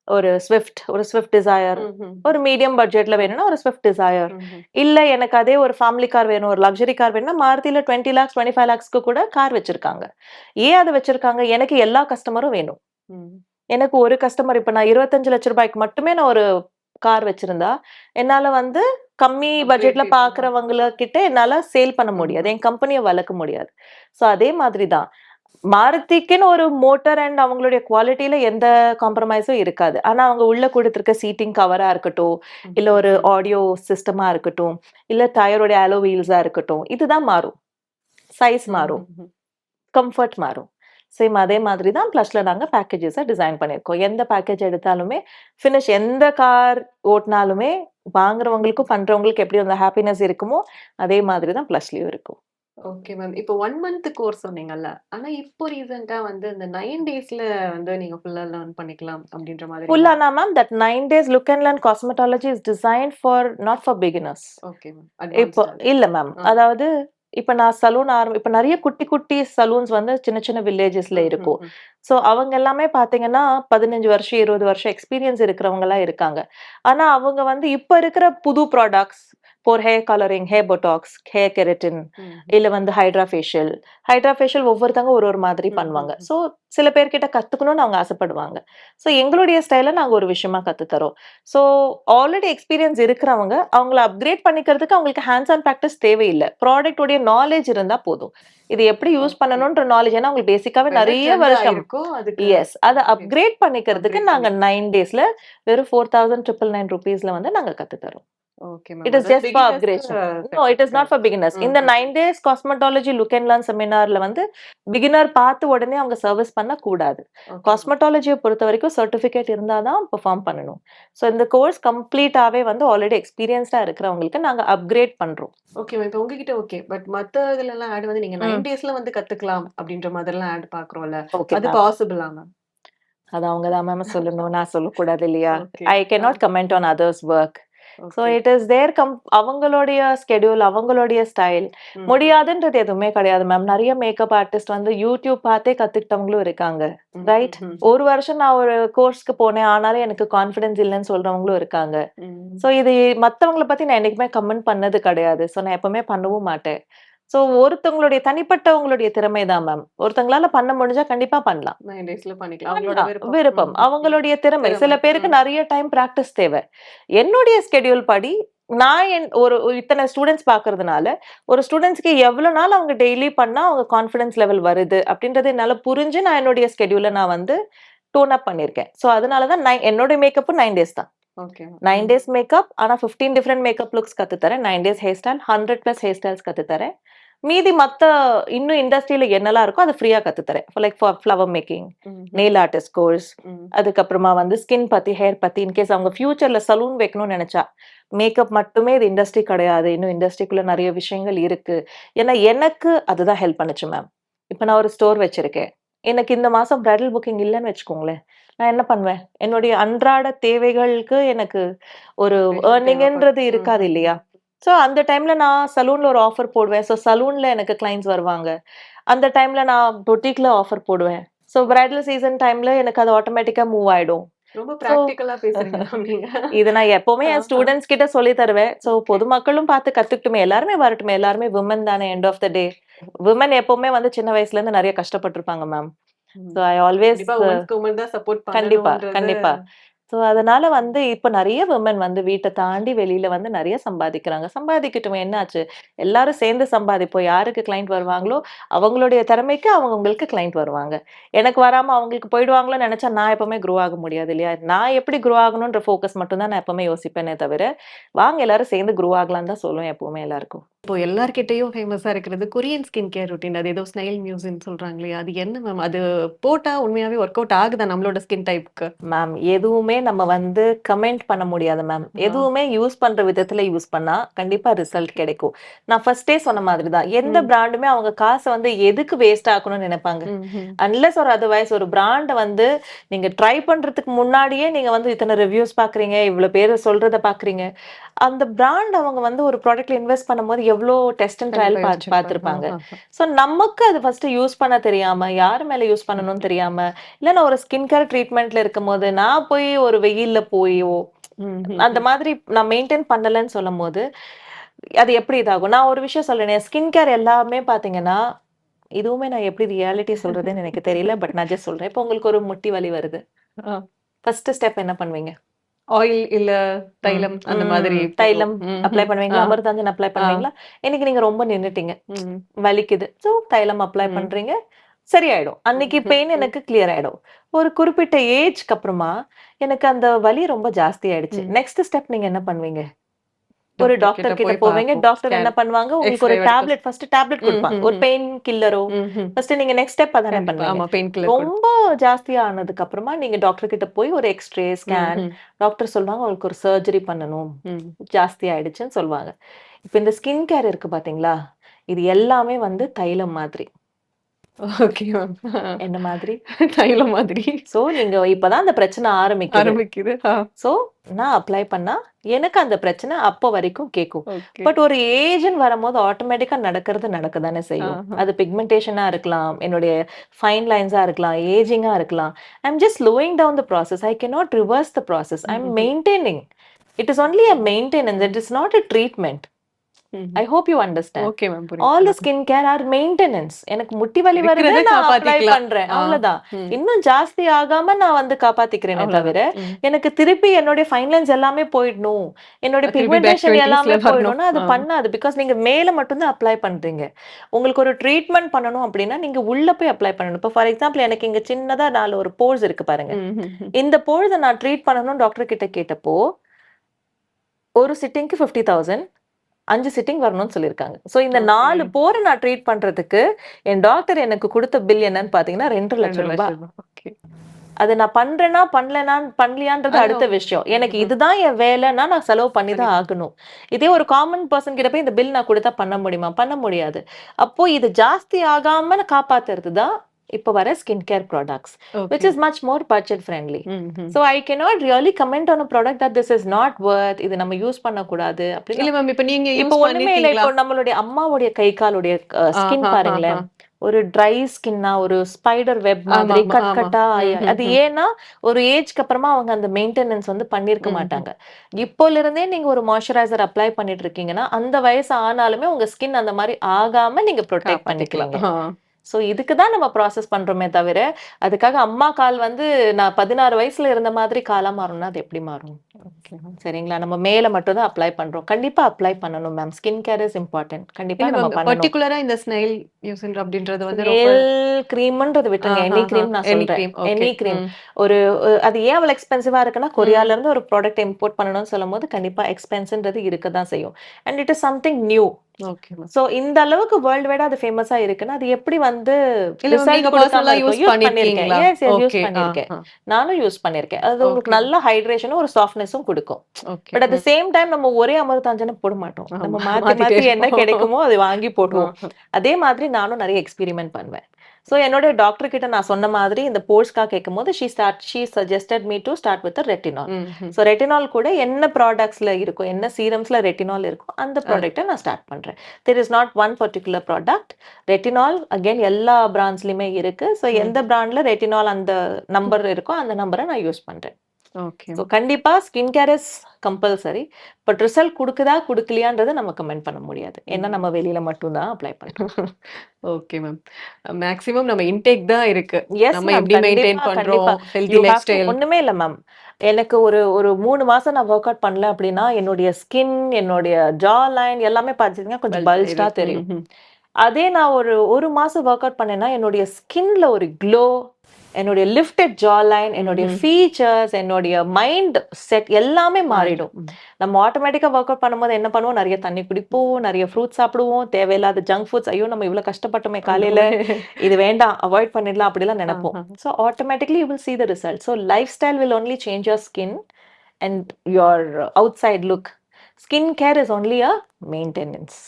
ஒரு ஸ்விஃப்ட் டிசையர், ஒரு மீடியம் பட்ஜெட்ல வேணும்னா ஒரு ஸ்விஃப்ட் டிசையர். இல்ல எனக்கு அதே ஒரு ஃபேமிலி கார் வேணும், ஒரு லக்ஸரி கார் வேணும்னா மாருதில 20 lakhs 25 lakhsக்கு கூட கார் வச்சிருக்காங்க. ஏன் அத வச்சிருக்காங்க? எனக்கு எல்லா கஸ்டமரும் வேணும். எனக்கு ஒரு கஸ்டமர் இப்ப நான் 25 லட்சம் ரூபாய்க்கு மட்டுமே நான் ஒரு கார் வச்சிருந்தா, என்னால கம்மி பட்ஜெட்ல பார்க்கறவங்கள கிட்ட என்னால சேல் பண்ண முடியாது. என் கம்பெனிய வளர்க்க முடியாது. சோ அதே மாதிரி தான். மாருதிக்குன்னு ஒரு மோட்டார் அண்ட் அவங்களுடைய குவாலிட்டில எந்த காம்ப்ரமைஸும் இருக்காது. ஆனா அவங்க உள்ள கொடுத்திருக்க சீட்டிங் கவரா இருக்கட்டும், இல்ல ஒரு ஆடியோ சிஸ்டமா இருக்கட்டும், இல்ல டயரோட அலோ வீல்ஸா இருக்கட்டும், இதுதான் மாறும். சைஸ் மாறும். கம்ஃபர்ட் மாறும். சேம் அதே மாதிரி தான் ப்ளஷ்ல நாங்க பேக்கேஜஸ டிசைன் பண்ணியிருக்கோம். எந்த பேக்கேஜ் எடுத்தாலுமே ஃபினிஷ் எந்த கார் ஓட்டுனாலுமே வாங்குறவங்களுக்கும் பண்றவங்களுக்கு எப்படி அந்த ஹாப்பினஸ் இருக்குமோ, அதே மாதிரி தான் ப்ளஷ்லயும் இருக்கும். Okay ma'am. இப்போ 1 மந்த் கோர்ஸ் சொன்னீங்கல்ல. ஆனா இப்போ ரீசென்ட்டா இந்த 9 டேஸ்ல நீங்க ஃபுல்லா லேர்ன் பண்ணிக்கலாம் அப்படின்ற மாதிரி. ஃபுல்லானா ma'am that 9 days look and learn cosmetology is designed for not for beginners. Okay ma'am. இப்போ இல்ல மேம். அதாவது இப்ப நான் சலூன் இப்ப நெறைய குட்டி குட்டி சலூன்ஸ் சின்ன சின்ன வில்லேஜஸ்ல இருக்கும். சோ அவங்க எல்லாமே பாத்தீங்கன்னா 15 வருஷம் 20 வருஷம் எக்ஸ்பீரியன்ஸ் இருக்கிறவங்க எல்லாம் இருக்காங்க. ஆனா அவங்க இப்ப இருக்கிற புது products for hair colouring, hair Botox, hair keratin, இல்ல வந்து ஹைட்ரா ஃபேஷியல் ஒவ்வொருத்தவங்க ஒரு மாதிரி பண்ணுவாங்க. ஸோ சில பேர்கிட்ட கத்துக்கணும்னு அவங்க ஆசைப்படுவாங்க. ஸோ எங்களுடைய ஸ்டைல நாங்க ஒரு விஷயமா கத்துத்தரோம். ஸோ ஆல்ரெடி எக்ஸ்பீரியன்ஸ் இருக்கிறவங்க அவங்கள அப்கிரேட் பண்ணிக்கிறதுக்கு அவங்களுக்கு ஹேண்ட்ஸ் ஆன் ப்ராக்டிஸ் தேவையில்ல. ப்ராடக்ட் உடைய நாலேஜ் இருந்தா போதும். இது எப்படி யூஸ் பண்ணணும்ன்ற நாலேஜ், ஏன்னா உங்களுக்கு பேசிக்காவே நிறைய வருஷம். எஸ், அதை அப்கிரேட் பண்ணிக்கிறதுக்கு நாங்க 9 டேஸ்ல வெறும் 4,999 rupeesல வந்து நாங்க கத்துத்தரோம். Okay It is just for upgradation. No, it is not for beginners. இந்த 9 days cosmetology look and learn செமினார்ல வந்து பிகினர் பார்த்து உடனே அவங்க சர்வீஸ் பண்ண கூடாது. காஸ்மெட்டாலஜியை பொறுத்த வரைக்கும் சர்டிபிகேட் இருந்தாதான் பெர்ஃபார்ம் பண்ணணும். ஸோ இந்த கோர்ஸ் கம்ப்ளீட்டாவே வந்து ஆல்ரெடி எக்ஸ்பீரியன்ஸ்டா இருக்கிறவங்களுக்கு நாங்க அப்கிரேட் பண்றோம். Okay ma'am. இப்போ உங்ககிட்ட ஓகே, பட் மத்த இதுல எல்லாம் ஆட் வந்து நீங்க 9 டேஸ்ல வந்து கத்துக்கலாம் அப்படின்ற மாதிரிலாம் ஆட் பாக்குறோம்ல, ஓகே, அது பாசிபிளா மேம்? அது அவங்க தான் மேம் சொல்லணும், நான் சொல்லக்கூடாது இல்லையா? I cannot comment on others work. So it is their அவங்களுடைய ஸ்கெடியூல், அவங்களுடைய ஸ்டைல். முடியாதுன்றது எதுவுமே கிடையாது மேம். நிறைய மேக்கப் ஆர்டிஸ்ட் வந்து யூடியூப் பார்த்தே கத்துக்கிட்டவங்களும் இருக்காங்க, ரைட்? ஒரு வருஷம் நான் ஒரு கோர்ஸ்க்கு போனேன், ஆனாலும் எனக்கு கான்ஃபிடன்ஸ் இல்லைன்னு சொல்றவங்களும் இருக்காங்க. ஸோ இது மத்தவங்களை பத்தி நான் என்னைக்குமே கமெண்ட் பண்ணது கிடையாது. ஸோ நான் எப்பவுமே பண்ணவும் மாட்டேன். ஸோ ஒருத்தவங்களுடைய தனிப்பட்டவங்களுடைய திறமை தான் மேம். ஒருத்தங்களால பண்ண முடிஞ்சா கண்டிப்பா பண்ணலாம். 9 டேஸ்ல பண்ணிக்கலாம். அவங்களோட விருப்பம். விருப்பம் அவங்களுடைய திறமை. சில பேருக்கு நிறைய டைம் பிராக்டிஸ் தேவை. என்னுடைய ஸ்கெடியூல் படி நான் ஒரு இத்தனை ஸ்டூடெண்ட்ஸ் பாக்குறதுனால ஒரு ஸ்டூடெண்ட்ஸ்க்கு எவ்வளவு நாள் அவங்க டெய்லி பண்ணா அவங்க கான்ஃபிடன்ஸ் லெவல் வருது அப்படின்றது என்னால புரிஞ்சு நான் என்னுடைய ஸ்கெடியூலை நான் வந்து டோன் அப் பண்ணிருக்கேன். ஸோ அதனாலதான் என்னோட மேக்கப் 9 டேஸ் தான். 9 டேஸ் மேக்கப். ஆனா 15 டிஃப்ரெண்ட் மேக்கப் லுக்ஸ் கத்து தரேன். 9 days hair style, 100+ hair styles கத்து தரேன். மீதி மத்த இன்னும் இண்டஸ்ட்ரியில என்னெல்லாம் இருக்கோ அது ஃப்ரீயா கத்து தரேன். Like flower making, nail artist course, அதுக்கப்புறமா வந்து ஸ்கின் பத்தி, ஹேர் பத்தி. இன்கேஸ் அவங்க ஃபியூச்சர்ல சலூன் வைக்கணும்னு நினைச்சா, மேக்கப் மட்டுமே இது இண்டஸ்ட்ரி கிடையாது, இன்னும் இண்டஸ்ட்ரிக்குள்ள நிறைய விஷயங்கள் இருக்கு. ஏன்னா எனக்கு அதுதான் ஹெல்ப் பண்ணுச்சு மேம். இப்ப நான் ஒரு ஸ்டோர் வச்சிருக்கேன். எனக்கு இந்த மாசம் பிரைடல் புக்கிங் இல்லைன்னு வச்சுக்கோங்களேன், நான் என்ன பண்ணுவேன்? என்னுடைய அன்றாட தேவைகளுக்கு எனக்கு ஒரு ஏர்னிங்ன்றது இருக்காது இல்லையா? ஸோ அந்த டைம்ல நான் சலூன்ல ஒரு ஆஃபர் போடுவேன். ஸோ சலூன்ல எனக்கு கிளைண்ட்ஸ் வருவாங்க. அந்த டைம்ல நான் பொட்டிக்ல ஆஃபர் போடுவேன். ஸோ பிரைடல் சீசன் டைம்ல எனக்கு அது ஆட்டோமேட்டிக்கா மூவ் ஆயிடும். ரொம்ப பிராக்டிகலா பேசுறீங்க நீங்க. இது நான் எப்பவுமே என் ஸ்டூடெண்ட்ஸ் கிட்ட சொல்லி தருவேன். ஸோ பொதுமக்களும் பார்த்து கத்துக்கிட்டுமே, எல்லாருமே வரட்டுமே. எல்லாருமே விமன் தானே, end of the day. Women எப்பவுமே வந்து சின்ன வயசுல இருந்து நிறைய கஷ்டப்பட்டிருப்பாங்க மேம். ஸோ ஐ ஆல்வேஸ் கண்டிப்பா கண்டிப்பா. ஸோ அதனால வந்து இப்ப நிறைய விமன் வந்து வீட்டை தாண்டி வெளியில வந்து நிறைய சம்பாதிக்கிறாங்க. சம்பாதிக்கட்டும், என்னாச்சு? எல்லாரும் சேர்ந்து சம்பாதிப்போம். யாருக்கு கிளைண்ட் வருவாங்களோ அவங்களுடைய திறமைக்கு அவங்களுக்கு கிளைண்ட் வருவாங்க. எனக்கு வராம அவங்களுக்கு போயிடுவாங்களோ நினைச்சா நான் எப்பவுமே க்ரோ ஆக முடியாது இல்லையா? நான் எப்படி க்ரோ ஆகணும்ன்ற ஃபோக்கஸ் மட்டும் தான் நான் எப்பவுமே யோசிப்பேனே தவிர, வாங்க எல்லாரும் சேர்ந்து க்ரோ ஆகலான்னு தான் சொல்லுவேன் எப்பவுமே எல்லாருக்கும். இப்போ எல்லார்கிட்டயும் ஃபேமஸா இருக்கிறது கொரியன் ஸ்கின் கேர் ரொட்டீன். அது ஏதோ ஸ்னைல் மியூஸ்ன்னு சொல்றாங்களே, அது என்ன மேம்? அது போட்டா உண்மையாவே ஒர்க் அவுட் ஆகுதா நம்மளோட ஸ்கின் டைப்க்கு? மேம் எதுவுமே நம்ம வந்து கமெண்ட் பண்ண முடியாது மேம். எதுவுமே யூஸ் பண்ற விதத்துல யூஸ் பண்ணா கண்டிப்பா ரிசல்ட் கிடைக்கும். நான் ஃபர்ஸ்டே சொன்ன மாதிரி தான், எந்த பிராண்டுமே அவங்க காசை வந்து எதுக்கு வேஸ்ட் ஆக்கணும்னு நினைப்பாங்க. அன்லெஸ் ஒரு அதர்வைஸ் ஒரு பிராண்டை வந்து நீங்க ட்ரை பண்றதுக்கு முன்னாடியே நீங்க வந்து இத்தனை ரிவ்யூஸ் பாக்குறீங்க, இவ்வளவு பேர் சொல்றத பாக்குறீங்க, அந்த பிராண்ட் அவங்க வந்து ஒரு ப்ராடக்ட்ல இன்வெஸ்ட் பண்ணும்போது எவ்வளோ டெஸ்ட் அண்ட் ட்ரையல் பார்த்துருப்பாங்க. ஸோ நமக்கு அது ஃபர்ஸ்ட் யூஸ் பண்ண தெரியாம, யார் மேல யூஸ் பண்ணணும்னு தெரியாம, இல்லை நான் ஒரு ஸ்கின் கேர் ட்ரீட்மெண்ட்ல இருக்கும் போது நான் போய் ஒரு வெயில்ல போயோ அந்த மாதிரி நான் மெயின்டைன் பண்ணலன்னு சொல்லும் போது அது எப்படி இதாகும்? நான் ஒரு விஷயம் சொல்றேன், ஸ்கின் கேர் எல்லாமே பாத்தீங்கன்னா, இதுவுமே நான் எப்படி ரியாலிட்டி சொல்றதுன்னு எனக்கு தெரியல, பட் நான் ஜஸ்ட் சொல்றேன். இப்போ உங்களுக்கு ஒரு முட்டி வலி வருது, ஃபர்ஸ்ட் ஸ்டெப் என்ன பண்ணுவீங்க? ஆயில் இல்ல தைலம், அந்த மாதிரி தைலம் அப்ளை பண்ணுவீங்களா? அமிர்தாஞ்சன் அப்ளை பண்ணுவீங்களா? இன்னைக்கு நீங்க ரொம்ப நின்னுட்டீங்க, வலிக்குது, ஸோ தைலம் அப்ளை பண்றீங்க, சரியாயிடும். அன்னைக்கு பெயின் எனக்கு கிளியர் ஆயிடும். ஒரு குறிப்பிட்ட ஏஜ்க்கு அப்புறமா எனக்கு அந்த வலி ரொம்ப ஜாஸ்தி ஆயிடுச்சு. நெக்ஸ்ட் ஸ்டெப் நீங்க என்ன பண்ணுவீங்க? ஒரு டாக்டர் கிட்ட போவீங்க. டாக்டர் என்ன பண்ணுவாங்க? உங்களுக்கு ஒரு டேப்லெட், ஃபர்ஸ்ட் டேப்லெட் கொடுப்பாங்க, ஒரு பெயின் கில்லரோ. ஃபர்ஸ்ட் நீங்க நெக்ஸ்ட் ஸ்டெப் அதானே பண்ணுவீங்க. ரொம்ப ஜாஸ்தியா ஆனதுக்கு அப்புறமா நீங்க டாக்டர் கிட்ட போய் ஒரு எக்ஸ்ரே, ஸ்கேன், டாக்டர் சொல்லுவாங்க உங்களுக்கு ஒரு சர்ஜரி பண்ணணும், ஜாஸ்தி ஆயிடுச்சுன்னு சொல்லுவாங்க. இப்ப இந்த ஸ்கின் கேர் இருக்கு பாத்தீங்களா, இது எல்லாமே வந்து தைலம் மாதிரி. Okay ma'am. என்ன மாதிரி? தைலம் மாதிரி. சோ நீங்க இப்பதான் அந்த பிரச்சனை ஆரம்பிக்குது. சோ நான் அப்ளை பண்ணா எனக்கு அந்த பிரச்சனை அப்ப வரைக்கும் கேட்கும். பட் ஒரு ஏஜ்னு வரும்போது ஆட்டோமேட்டிக்கா நடக்கதானே செய்யும். அது பிக்மெண்டேஷனா இருக்கலாம், என்னுடைய ஃபைன் லைன்ஸா இருக்கலாம், ஏஜிங்கா இருக்கலாம். I am just slowing down the process. I cannot reverse the process. I am maintaining. It is only a maintenance. It is not a treatment. I hope you understand. Okay ma'am All the புரியுது. skin care are maintenance. எனக்கு முட்டி வலி வருது இருக்கிறத நான் apply காப்பாத்திக்கலாம். பண்றேன், ஆ. அவ்வளவுதான். ம். இன்னும் ஜாஸ்தி ஆகாம நான் வந்து காப்பாத்திக்கிறேனே தவிர அவ்வளவுதான். ம். எனக்கு திருப்பி என்னுடைய ஃபைன் லைன்ஸ் எல்லாமே போயிடணும், என்னுடைய திருப்பி பேக் பிக்மெண்டேஷன் 20s எல்லாமே வரணும். போயிடணும்னா அது பண்ணாது. பிகாஸ் நீங்க மேல மட்டும்தான் அப்ளை பண்றீங்க. உங்களுக்கு ஒரு ட்ரீட்மெண்ட் பண்ணணும் அப்படின்னா நீங்க உள்ள போய் அப்ளை பண்ணணும். இப்போ ஃபார் எக்ஸாம்பிள் எனக்கு இங்க சின்னதா 4 ஒரு போர்ஸ் இருக்கு பாருங்க. இந்த போர்ஸை நான் ட்ரீட் பண்ணணும் டாக்டர் கிட்ட கேட்டப்போ ஒரு சிட்டிங்க்கு 50,000, 5 சிட்டிங் வரணும்னு சொல்லியிருக்காங்க. ஸோ இந்த 4 போரை நான் ட்ரீட் பண்றதுக்கு என் டாக்டர் எனக்கு கொடுத்த பில் என்னன்னு பாத்தீங்கன்னா 2 லட்சம் ரூபாய். ஓகே. அது நான் பண்றேனா பண்ணலையான்றது அடுத்த விஷயம். எனக்கு இதுதான் என் வேலைன்னா நான் செலவு பண்ணி தான் ஆகணும். இதே ஒரு காமன் பர்சன் கிட்ட போய் இந்த பில் நான் கொடுத்தா பண்ண முடியுமா? பண்ண முடியாது. அப்போ இது ஜாஸ்தி ஆகாம காப்பாத்துறது தான் இப்போ வர skin care products, which is much more budget friendly. So I cannot really comment on a product that this is not worth, இது நம்ம யூஸ் பண்ண கூடாது அப்படி. இல்ல மேம் இப்போ நீங்க இப்போ யூஸ் ஒண்ணுமே இல்ல. இப்போ நம்மளுடைய அம்மாவுடைய கை காலுடைய ஸ்கின் பாருங்களேன், ஒரு ட்ரை ஸ்கின்னா ஒரு ஸ்பைடர் வெப் மாதிரி கட் கட்டா அது ஏன்னா ஒரு ஏஜ்க்கு அப்புறமா அவங்க அந்த மெயின்டெனன்ஸ் வந்து பண்ணிருக்க மாட்டாங்க. இப்போல இருந்தே நீங்க ஒரு மாய்ஸ்சரைசர் அப்ளை பண்ணிட்டு இருக்கீங்கன்னா அந்த வயசு ஆனாலுமே உங்க ஸ்கின் அந்த மாதிரி ஆகாம நீங்க ப்ரொடெக்ட் பண்ணிக்கலாம். ஸோ இதுக்கு தான் நம்ம ப்ராசஸ் பண்றோமே தவிர அதுக்காக அம்மா கால் வந்து நான் 16 வயசுல இருந்த மாதிரி காலா மாறணும்னா அது எப்படி மாறும்? சரிங்களா? நம்ம மேல மட்டும் தான் அப்ளை பண்றோம். கண்டிப்பா அப்ளை பண்ணணும் ma'am. Skin care is important. கண்டிப்பா நம்ம பண்ணணும். பர்టిక్యులரா இந்த ஸ்னைல் யூசர் அப்படின்றது வந்து ஸ்னெயில் கிரீம்ன்றது விட்டுருங்க. எனி கிரீம் நான் சொல்றேன். எனி கிரீம் ஒரு அது ஏன் அவ்வளவு எக்ஸ்பென்சிவா இருக்குன்னா கொரியால இருந்து ஒரு ப்ராடக்ட் இம்போர்ட் பண்ணணும்னு சொல்லும்போது கண்டிப்பா எக்ஸ்பென்ஸ்ன்றது இருக்க தான் செய்யும். And it is something new. So இந்த அளவுக்கு வேர்ல்ட் வைடா அது ஃபேமஸா இருக்குன்னா அது எப்படி வந்து நானும் யூஸ் பண்ணிருக்கேன். அது உங்களுக்கு நல்ல ஹைட்ரேஷனும் ஒரு சாஃப்ட்னஸும் கொடுக்கும். But at the same time நம்ம ஒரே அமிர்தாஞ்சனை போட மாட்டோம். நம்ம மாத்தி மாத்தி என்ன கிடைக்குமோ அது வாங்கி போடுவோம். அதே மாதிரி நானும் நிறைய எக்ஸ்பெரிமெண்ட் பண்ணுவேன். ஸோ என்னோட டாக்டர் கிட்ட நான் சொன்ன மாதிரி இந்த போர்ஸ்க்காக கேட்கும் போது she suggested me to start with retinal. So retinal கூட என்ன ப்ராடக்ட்ஸ்ல இருக்கும், என்ன சீரம்ஸ்ல ரெட்டினால் இருக்கும் அந்த ப்ராடக்ட்டை நான் ஸ்டார்ட் பண்றேன். There is not one particular product. Retinal again எல்லா பிராண்ட்ஸ்லயுமே இருக்கு. ஸோ எந்த பிராண்ட்ல ரெட்டினால் அந்த நம்பர் இருக்கோ அந்த நம்பரை நான் யூஸ் பண்றேன். ஸோ கண்டிப்பா skin care is compulsory. But result கொடுக்குதா கொடுக்கலையான்றதை நம்ம கமெண்ட் பண்ண முடியாது. ஏன்னா நம்ம வெளியில மட்டும் தான் அப்ளை பண்றோம். Okay ma'am. மேக்ஸிமம் நம்ம இன்டேக் தான் இருக்கு. எஸ் நம்ம எப்படி மெயின்டைன் பண்றோம் ஹெல்தி லைஃப் ஸ்டைல். ஒண்ணுமே இல்ல மேம். எனக்கு ஒரு 3 மாசம் நான் ஒர்க் அவுட் பண்ணல அப்படின்னா என்னுடைய ஸ்கின், என்னுடைய ஜா லைன் எல்லாமே பார்த்தீங்கன்னா கொஞ்சம் பல்ஜ்டா தெரியும். அதே நான் ஒரு மாசம் ஒர்க் அவுட் பண்ணேன்னா என்னுடைய ஸ்கின்ல ஒரு க்ளோ, என்னுடைய லிஃப்டட் ஜா லைன், என்னுடைய ஃபீச்சர்ஸ், என்னுடைய மைண்ட் செட் எல்லாமே மாறிடும். நம்ம ஆட்டோமேட்டிக்கா ஒர்க் அவுட் பண்ணும்போது என்ன பண்ணுவோம், நிறைய தண்ணி குடிப்போம், நிறைய ஃப்ரூட்ஸ் சாப்பிடுவோம், தேவையில்லாத ஜங்க் ஃபுட்ஸ், ஐயோ நம்ம இவ்வளவு கஷ்டப்பட்டோமே காலையில இது வேண்டாம் அவாய்ட் பண்ணிடலாம் அப்படிலாம் நினைப்போம். So automatically you will see the result. So lifestyle will only change your skin and your outside look. Skin care is only a maintenance.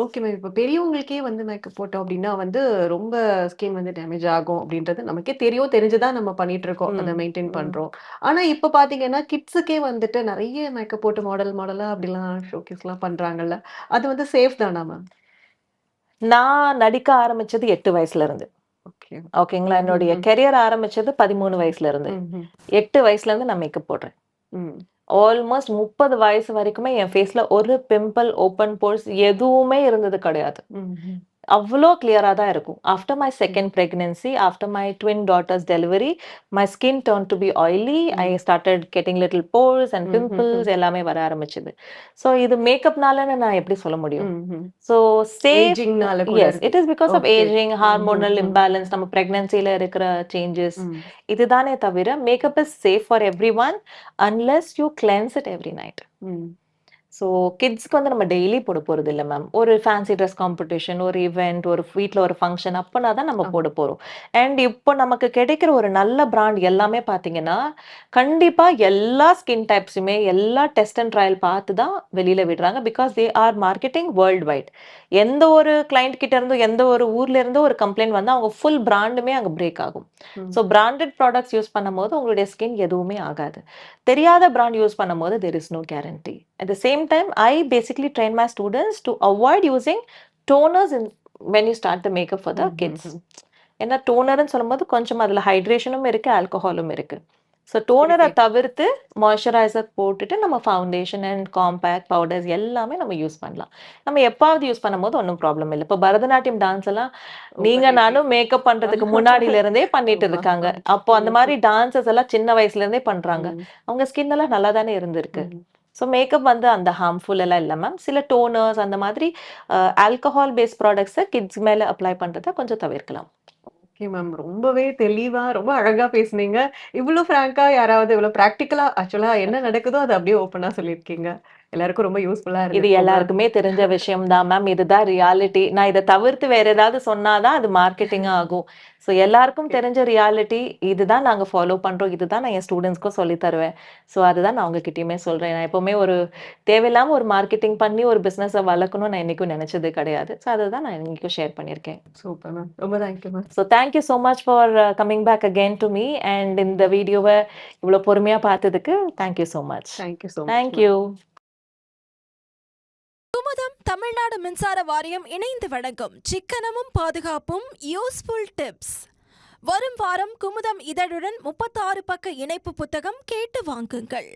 Okay ma'am. இப்போ பெரியவங்களுக்கே வந்து மேக்கப் போட்டோம் அப்படின்னா வந்து ரொம்ப ஸ்கின் வந்து டேமேஜ் ஆகும் அப்படின்றது நமக்கே தெரிஞ்சுதான் நம்ம பண்ணிட்டு இருக்கோம், அதை மெயின்டைன் பண்றோம். ஆனா இப்போ பாத்தீங்கன்னா கிட்ஸுக்கே வந்துட்டு நிறைய மேக்கப் போட்டு மாடலா அப்படிலாம் ஷோகேஸ்லாம் பண்றாங்கல்ல, அது வந்து சேஃப் தானா மேம்? நான் நடிக்க ஆரம்பிச்சது 8 வயசுல இருந்து. ஓகேங்களா? என்னுடைய கெரியர் ஆரம்பிச்சது 13 வயசுல இருந்து. 8 வயசுல இருந்து நான் மேக்கப் போடுறேன். ஆல்மோஸ்ட் 30 வயசு வரைக்குமே என் ஃபேஸ்ல ஒரு பிம்பிள், ஓப்பன் போர்ஸ் எதுவுமே இருந்தது கிடையாது. அவ்வளோ கிளியரா தான் இருக்கும். After my second pregnancy, after my twin daughters delivery, my skin turn to be oily. I started getting little pores and pimples எல்லாமே வர ஆரம்பிச்சது. ஸோ இது மேக்கப்னாலன்னு நான் எப்படி சொல்ல முடியும்? So yes, it is because of ageing, hormonal imbalance, நம்ம பிரெக்னன்சில இருக்கிற சேஞ்சஸ். இதுதானே தவிர makeup is safe for everyone unless you cleanse it every night. So கிட்ஸ்க்கு வந்து நம்ம டெய்லி போட போகிறது இல்லை மேம். ஒரு ஃபேன்சி ட்ரெஸ் காம்படிஷன், ஒரு ஈவெண்ட், ஒரு வீட்டில் ஒரு ஃபங்க்ஷன் அப்போனா தான் நம்ம போட போகிறோம். அண்ட் இப்போ நமக்கு கிடைக்கிற ஒரு நல்ல பிராண்ட் எல்லாமே பார்த்தீங்கன்னா கண்டிப்பாக எல்லா ஸ்கின் டைப்ஸுமே எல்லா டெஸ்ட் அண்ட் ட்ரையல் பார்த்து தான் வெளியில் விடுறாங்க. Because they are marketing world wide. எந்த ஒரு கிளைண்ட் கிட்ட இருந்தோ எந்த ஒரு ஊர்ல இருந்தோ ஒரு கம்ப்ளைண்ட் வந்து அவங்க ஃபுல் பிராண்டுமே அங்கே பிரேக் ஆகும். ஸோ பிராண்டட் ப்ராடக்ட்ஸ் யூஸ் பண்ணும்போது உங்களுடைய ஸ்கின் எதுவுமே ஆகாது. தெரியாத பிராண்ட் யூஸ் பண்ணும்போது there is no guarantee. At the same time, I basically train my students to avoid using toners when you start the makeup for the kids. ஏன்னா டோனர்னு சொல்லும்போது கொஞ்சம் அதில் ஹைட்ரேஷனும் இருக்கு, ஆல்கஹாலும் இருக்கு. ஸோ டோனரை தவிர்த்து மாய்ஸ்சரைசர் போட்டுட்டு நம்ம ஃபவுண்டேஷன் அண்ட் காம்பேக்ட் பவுடர்ஸ் எல்லாமே நம்ம யூஸ் பண்ணலாம். நம்ம எப்பாவது யூஸ் பண்ணும்போது ஒன்றும் ப்ராப்ளம் இல்லை. இப்போ பரதநாட்டியம் டான்ஸ் எல்லாம் நீங்க நானும் மேக்கப் பண்றதுக்கு முன்னாடில இருந்தே பண்ணிட்டு இருக்காங்க. அப்போ அந்த மாதிரி டான்சஸ் எல்லாம் சின்ன வயசுல இருந்தே பண்றாங்க. அவங்க ஸ்கின் எல்லாம் நல்லா தானே இருந்திருக்கு. ஸோ மேக்கப் வந்து அந்த ஹார்ம்ஃபுல் எல்லாம் இல்லை மேம். சில டோனர்ஸ் அந்த மாதிரி ஆல்கஹால் பேஸ்ட் ப்ராடக்ட்ஸை கிட்ஸ் மேலே அப்ளை பண்ணுறதை கொஞ்சம் தவிர்க்கலாம். Okay ma'am. ரொம்பவே தெளிவா, ரொம்ப அழகா பேசுனீங்க. இவ்ளோ ஃப்ராங்கா யாராவது இவ்ளோ பிராக்டிகலா ஆக்சுவலா என்ன நடக்குதோ அத அப்படியே ஓப்பனா சொல்லியிருக்கீங்க. எல்லாருக்கும் ரொம்ப யூஸ்ஃபுல்லா இது இருந்திருக்கும் மேம். எல்லாருக்குமே தெரிஞ்ச விஷயம் தான் மேம். இதுதான் ரியாலிட்டி. நான் இதை தவிர்த்து வேற ஏதாவது சொன்னாதான் அது மார்க்கெட்டிங் ஆகும். ஸோ எல்லாருக்கும் தெரிஞ்ச ரியாலிட்டி இதுதான் நாங்க ஃபாலோ பண்றோம். இதுதான் நான் என் ஸ்டூடெண்ட்ஸ்க்கும் சொல்லி தருவேன். ஸோ அதுதான் நான் உங்ககிட்டயுமே சொல்றேன். நான் எப்பவுமே ஒரு தேவையில்லாம ஒரு மார்க்கெட்டிங் பண்ணி ஒரு பிசினஸை வளர்க்கணும்னு நான் என்னைக்கும் நினைச்சது கிடையாது. ஸோ அதுதான் நான் இன்னைக்கும் ஷேர் பண்ணியிருக்கேன். Super ma'am. ரொம்ப thank you ma'am. So thank you so much for coming back again to me and இந்த வீடியோவை இவ்வளோ பொறுமையா பார்த்ததுக்கு thank you so much. Thank you so much. Thank you. Kumudam Tamil Nadu மின்சார வாரியம் இணைந்து வழங்கும் சிக்கனமும் பாதுகாப்பும் யூஸ்ஃபுல் டிப்ஸ். வரும் வாரம் குமுதம் இதழுடன் 36 பக்க இணைப்பு புத்தகம் கேட்டு வாங்குங்கள்.